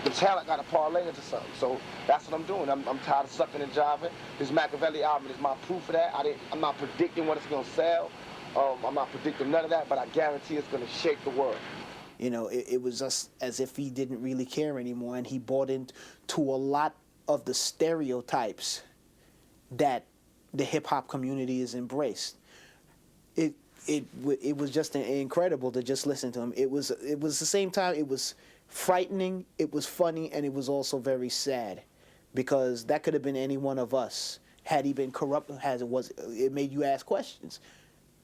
Q: The talent got to parlay into something, so that's what I'm doing. I'm tired of sucking and jiving. This Machiavelli album is my proof of that. I'm not predicting what it's going to sell. I'm not predicting none of that, but I guarantee it's going to shake the world.
I: You know, it was just as if he didn't really care anymore, and he bought into a lot of the stereotypes that the hip-hop community has embraced. It was just incredible to just listen to him. It was the same time, it was frightening, it was funny, and it was also very sad, because that could have been any one of us. Had he been corrupt, it made you ask questions.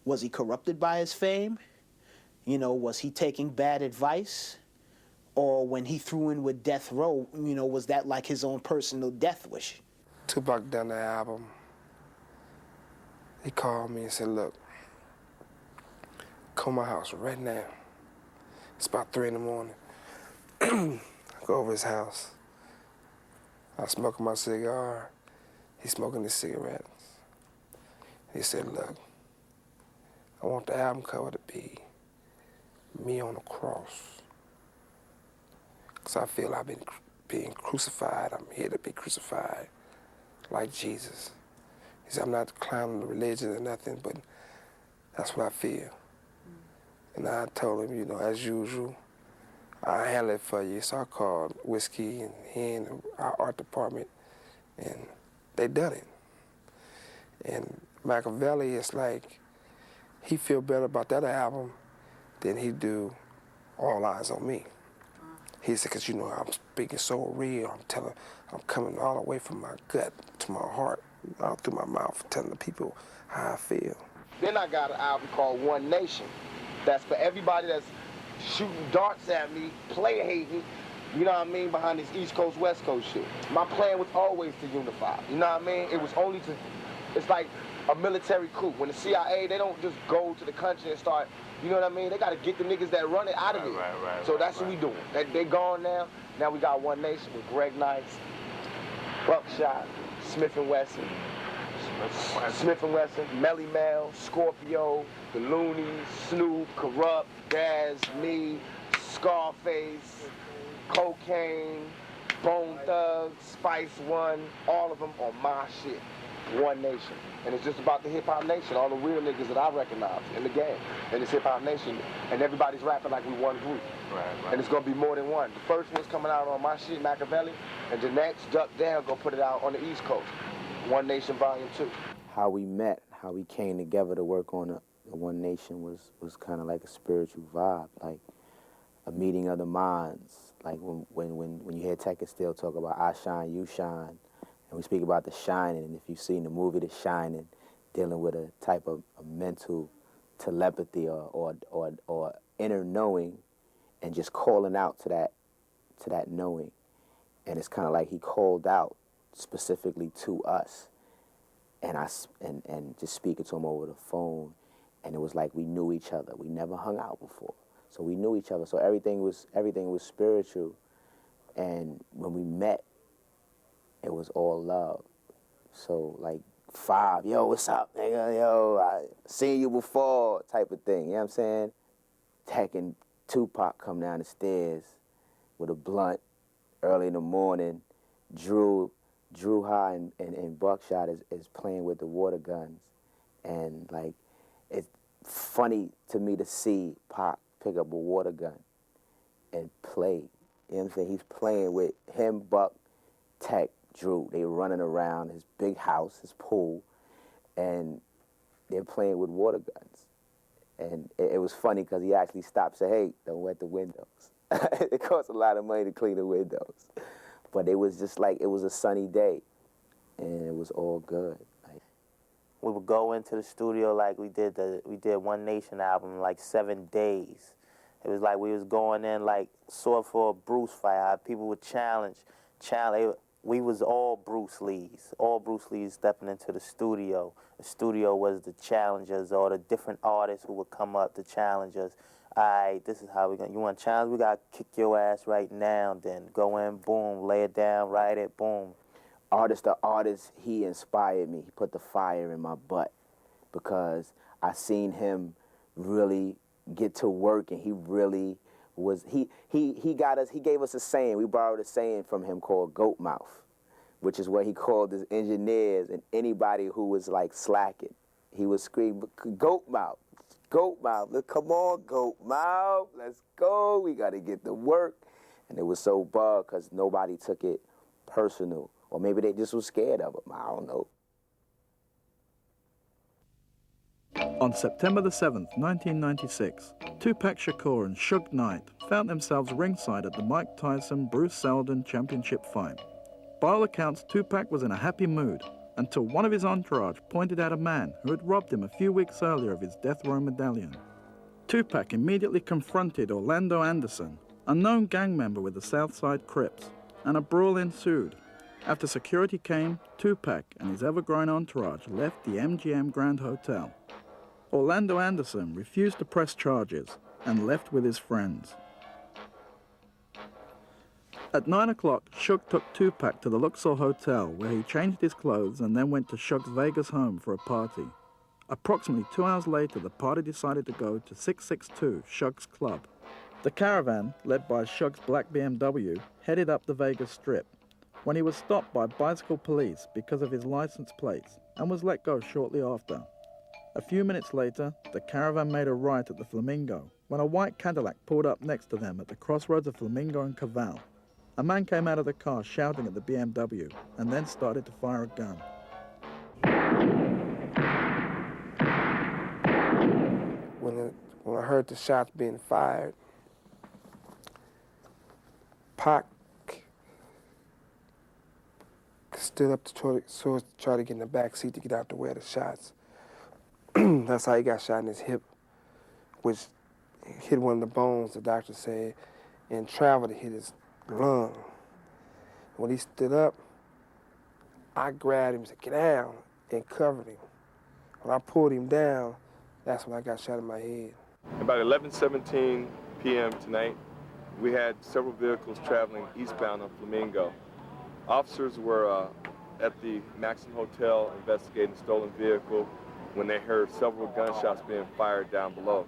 I: Was he corrupted by his fame? You know, was he taking bad advice? Or when he threw in with Death Row, you know, was that like his own personal death wish?
G: Tupac done the album. He called me and said, look, come to my house right now. It's about 3 in the morning. I go over his house. I smoking my cigar. He's smoking his cigarettes. He said, look, I want the album cover to be me on the cross. Because I feel I've been being crucified. I'm here to be crucified like Jesus. He said, I'm not clowning the religion or nothing, but that's what I feel. And I told him, you know, as usual, I'll handle it for you. So I called Whiskey and he and our art department, and they done it. And Machiavelli is like, he feel better about that album than he do All Eyes on Me. He said, because, you know, I'm speaking so real. I'm coming all the way from my gut to my heart, out through my mouth, telling the people how I feel.
Q: Then I got an album called One Nation. That's for everybody that's shooting darts at me, player hating, you know what I mean, behind this East Coast, West Coast shit. My plan was always to unify, you know what I mean? It was only to, it's like a military coup. When the CIA, they don't just go to the country and start, you know what I mean? They got to get the niggas that run it out of here. So that's what we doing. They gone now. Now we got One Nation with Greg Nice, Buckshot, Smith & Wesson, Melly Mel, Scorpio, The Loonies, Snoop, Corrupt, Daz, me, Scarface, Cocaine, Bone Thugs, Spice One, all of them on my shit. One Nation. And it's just about the hip-hop nation, all the real niggas that I recognize in the game. And it's hip-hop nation, and everybody's rapping like we one group. And it's gonna be more than one. The first one's coming out on my shit, Machiavelli, and the next, Duck Down, gonna put it out on the East Coast. One Nation Volume 2.
E: How we met, how we came together to work on the One Nation was kind of like a spiritual vibe, like a meeting of the minds. Like when you hear Tech and Still talk about I shine, you shine, and we speak about The Shining, and if you've seen the movie The Shining, dealing with a type of mental telepathy or inner knowing and just calling out to that knowing. And it's kind of like he called out specifically to us, and just speaking to him over the phone, and it was like we knew each other. We never hung out before, so we knew each other. So everything was spiritual, and when we met, it was all love. So like 5, yo, what's up, nigga? Yo, I seen you before, type of thing. You know what I'm saying? Heckin' Tupac come down the stairs with a blunt early in the morning. Drew High and Buckshot is playing with the water guns. And like, it's funny to me to see Pac pick up a water gun and play. You know what I'm saying? He's playing with him, Buck, Tech, Drew. They running around his big house, his pool, and they're playing with water guns. And it was funny because he actually stopped and said, hey, don't wet the windows. It costs a lot of money to clean the windows. But it was just like, it was a sunny day, and it was all good. Like,
F: we would go into the studio like we did One Nation album in like 7 days. It was like we was going in like sort for a Bruce fight. How people would challenge. We was all Bruce Lees stepping into the studio. The studio was the challengers or the different artists who would come up to challenge us. All right, this is how you want to challenge? We got to kick your ass right now, then go in, boom, lay it down, write it, boom.
E: Artist to artist, he inspired me. He put the fire in my butt because I seen him really get to work, and he really was, he gave us a saying. We borrowed a saying from him called goat mouth, which is what he called his engineers and anybody who was like slacking. He would scream, goat mouth, look, come on, goat mouth, let's go, we got to get to work. And it was so bugged because nobody took it personal, or maybe they just was scared of him, I don't know.
D: On September the 7th, 1996, Tupac Shakur and Suge Knight found themselves ringside at the Mike Tyson-Bruce Seldon championship fight. By all accounts, Tupac was in a happy mood until one of his entourage pointed out a man who had robbed him a few weeks earlier of his death row medallion. Tupac immediately confronted Orlando Anderson, a known gang member with the Southside Crips, and a brawl ensued. After security came, Tupac and his ever-growing entourage left the MGM Grand Hotel. Orlando Anderson refused to press charges and left with his friends. At 9 o'clock, Suge took Tupac to the Luxor Hotel, where he changed his clothes and then went to Suge's Vegas home for a party. Approximately 2 hours later, the party decided to go to 662 Suge's Club. The caravan, led by Suge's black BMW, headed up the Vegas Strip, when he was stopped by bicycle police because of his license plates and was let go shortly after. A few minutes later, the caravan made a right at the Flamingo when a white Cadillac pulled up next to them at the crossroads of Flamingo and Caval. A man came out of the car shouting at the BMW and then started to fire a gun.
G: When I heard the shots being fired, Pac stood up to try to get in the back seat to get out the way of the shots. That's how he got shot in his hip, which hit one of the bones, the doctor said, and traveled to hit his lung. When he stood up, I grabbed him and said, get down, and covered him. When I pulled him down, that's when I got shot in my head.
V: About 11:17 p.m. tonight, we had several vehicles traveling eastbound on Flamingo. Officers were at the Maxim Hotel investigating a stolen vehicle when they heard several gunshots being fired down below.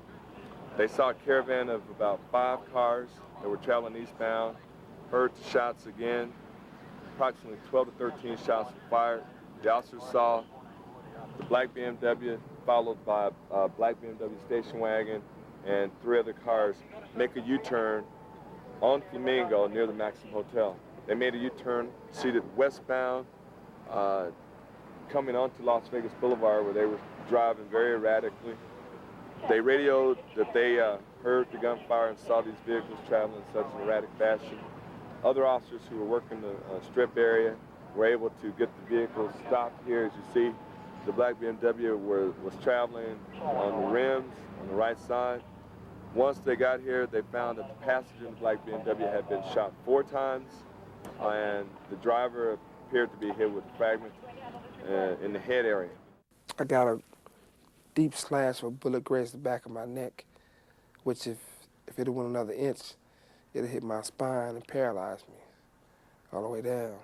V: They saw a caravan of about 5 cars that were traveling eastbound, heard the shots again. Approximately 12 to 13 shots were fired. The officers saw the black BMW followed by a black BMW station wagon and 3 other cars make a U-turn on Flamingo near the Maxim Hotel. They made a U-turn, proceeded westbound, coming onto Las Vegas Boulevard where they were driving very erratically. They radioed that they heard the gunfire and saw these vehicles traveling in such an erratic fashion. Other officers who were working the strip area were able to get the vehicles stopped here. As you see, the black BMW was traveling on the rims on the right side. Once they got here, they found that the passenger in the black BMW had been shot 4 times, and the driver appeared to be hit with a fragment in the head area.
G: I got a deep slash with a bullet grazed the back of my neck, which if it went another inch, it'd hit my spine and paralyzed me all the way down.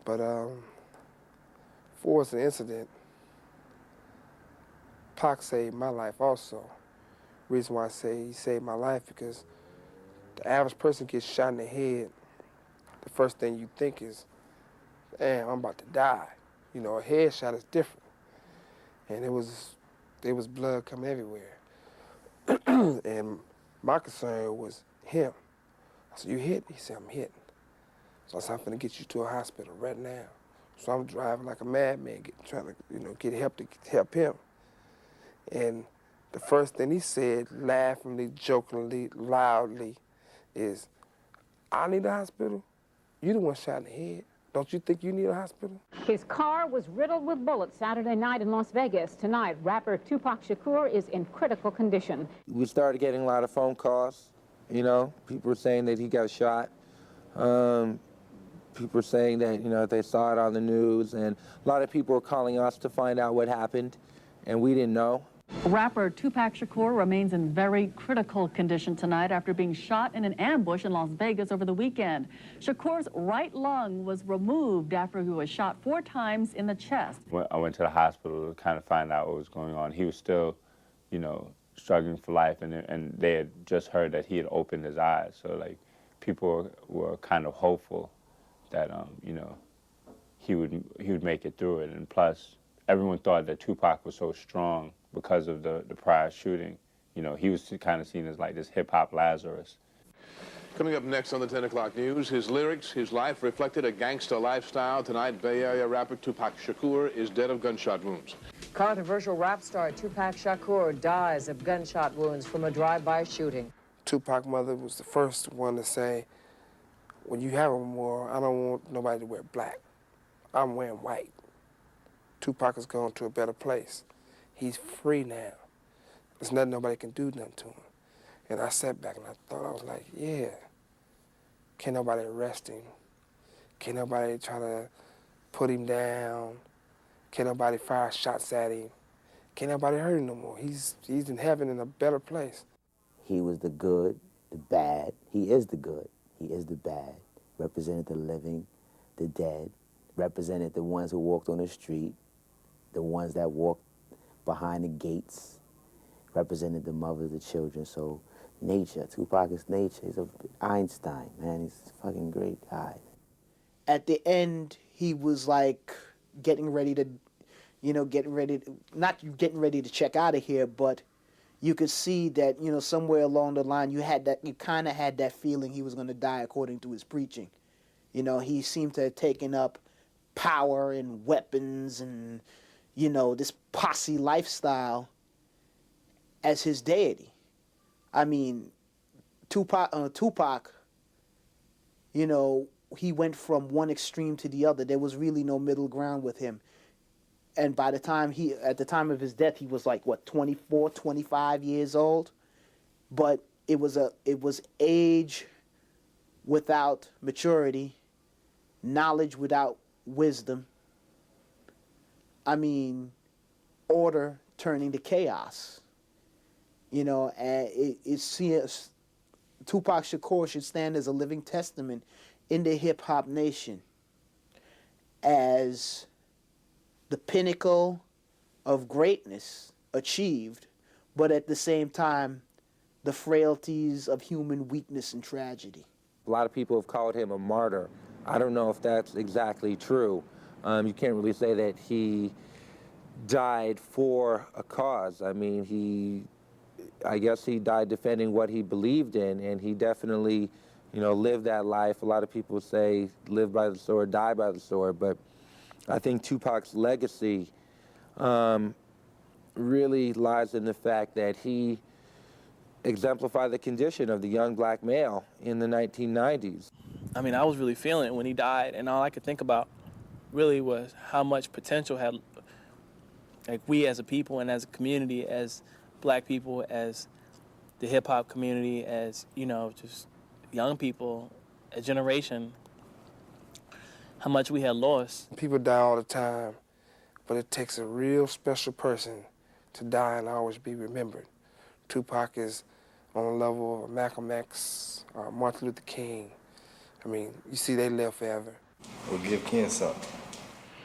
G: But for the incident, Pac saved my life also. Reason why I say he saved my life because the average person gets shot in the head, the first thing you think is, damn, I'm about to die. You know, a headshot is different. And there was blood coming everywhere. And my concern was him. I said, you hit? He said, I'm hitting. So I said, I'm gonna get you to a hospital right now. So I'm driving like a madman, trying to, get help to help him. And the first thing he said, laughingly, jokingly, loudly, is, I need a hospital? You the one shot in the head. Don't you think you need a hospital?
N: His car was riddled with bullets Saturday night in Las Vegas. Tonight, rapper Tupac Shakur is in critical condition.
P: We started getting a lot of phone calls, people were saying that he got shot. People were saying that, they saw it on the news, and a lot of people were calling us to find out what happened, and we didn't know.
O: Rapper Tupac Shakur remains in very critical condition tonight after being shot in an ambush in Las Vegas over the weekend. Shakur's right lung was removed after he was shot 4 times in the chest.
U: I went to the hospital to kind of find out what was going on. He was still, struggling for life, and they had just heard that he had opened his eyes. So, people were kind of hopeful that, he would make it through it. And plus, everyone thought that Tupac was so strong because of the prior shooting. He was kind of seen as like this hip-hop Lazarus.
W: Coming up next on the 10 o'clock news, his lyrics, his life reflected a gangster lifestyle. Tonight, Bay Area rapper Tupac Shakur is dead of gunshot wounds.
X: Controversial rap star Tupac Shakur dies of gunshot wounds from a drive-by shooting.
G: Tupac's mother was the first one to say, when you have a memorial, I don't want nobody to wear black. I'm wearing white. Tupac has gone to a better place. He's free now. There's nothing nobody can do nothing to him. And I sat back and I thought, I was like, yeah. Can't nobody arrest him. Can't nobody try to put him down. Can't nobody fire shots at him. Can't nobody hurt him no more. He's in heaven in a better place.
E: He was the good, the bad. He is the good. He is the bad. Represented the living, the dead. Represented the ones who walked on the street, the ones that walked behind the gates. Represented the mothers, the children. So nature, Tupac is nature. He's an Einstein, man. He's a fucking great guy.
I: At the end, he was like getting ready to check out of here, but you could see that, somewhere along the line you kind of had that feeling he was going to die according to his preaching. He seemed to have taken up power and weapons and, this posse lifestyle as his deity. I mean, Tupac, he went from one extreme to the other. There was really no middle ground with him. And at the time of his death, he was like, 24, 25 years old? But it was age without maturity, knowledge without wisdom. I mean, order turning to chaos. And Tupac Shakur should stand as a living testament in the hip-hop nation as the pinnacle of greatness achieved, but at the same time, the frailties of human weakness and tragedy.
P: A lot of people have called him a martyr. I don't know if that's exactly true. You can't really say that he died for a cause. I mean, I guess he died defending what he believed in, and he definitely, lived that life. A lot of people say live by the sword, die by the sword, but I think Tupac's legacy really lies in the fact that he exemplified the condition of the young black male in the 1990s.
J: I mean, I was really feeling it when he died, and all I could think about really was how much potential had, we as a people and as a community, as black people, as the hip hop community, as, you know, just young people, a generation, how much we had lost.
G: People die all the time, but it takes a real special person to die and always be remembered. Tupac is on the level of Malcolm X, Martin Luther King. I mean, you see, they live forever.
H: Well, give Ken something.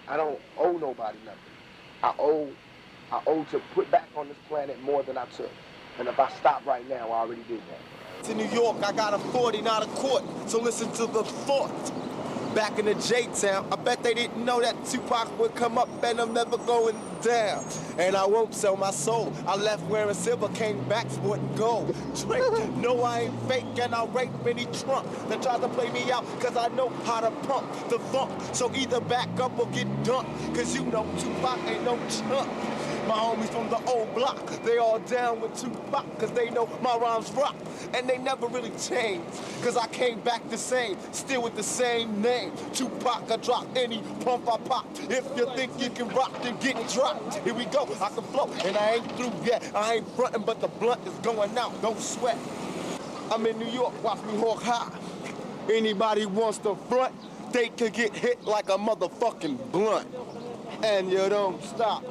Q: I don't owe nobody nothing. I owe to put back on this planet more than I took. And if I stop right now, I already did that.
R: To New York, I got a 40, not a court, so listen to the thought. Back in the J-Town, I bet they didn't know that Tupac would come up and I'm never going down. And I won't sell my soul. I left wearing silver, came back sporting gold. Drake, no, I ain't fake, and I'll rape any trunk that tries to play me out, cause I know how to pump the funk. So either back up or get dumped, cause you know Tupac ain't no chump. My homies from the old block, they all down with Tupac, cause they know my rhymes rock. And they never really changed, cause I came back the same, still with the same name. Tupac, I drop any pump I pop. If you think you can rock, then get dropped. Here we go, I can flow, and I ain't through yet. I ain't frontin', but the blunt is going out, don't sweat. I'm in New York, watch me hawk high. Anybody wants to front, they could get hit like a motherfucking blunt. And you don't stop.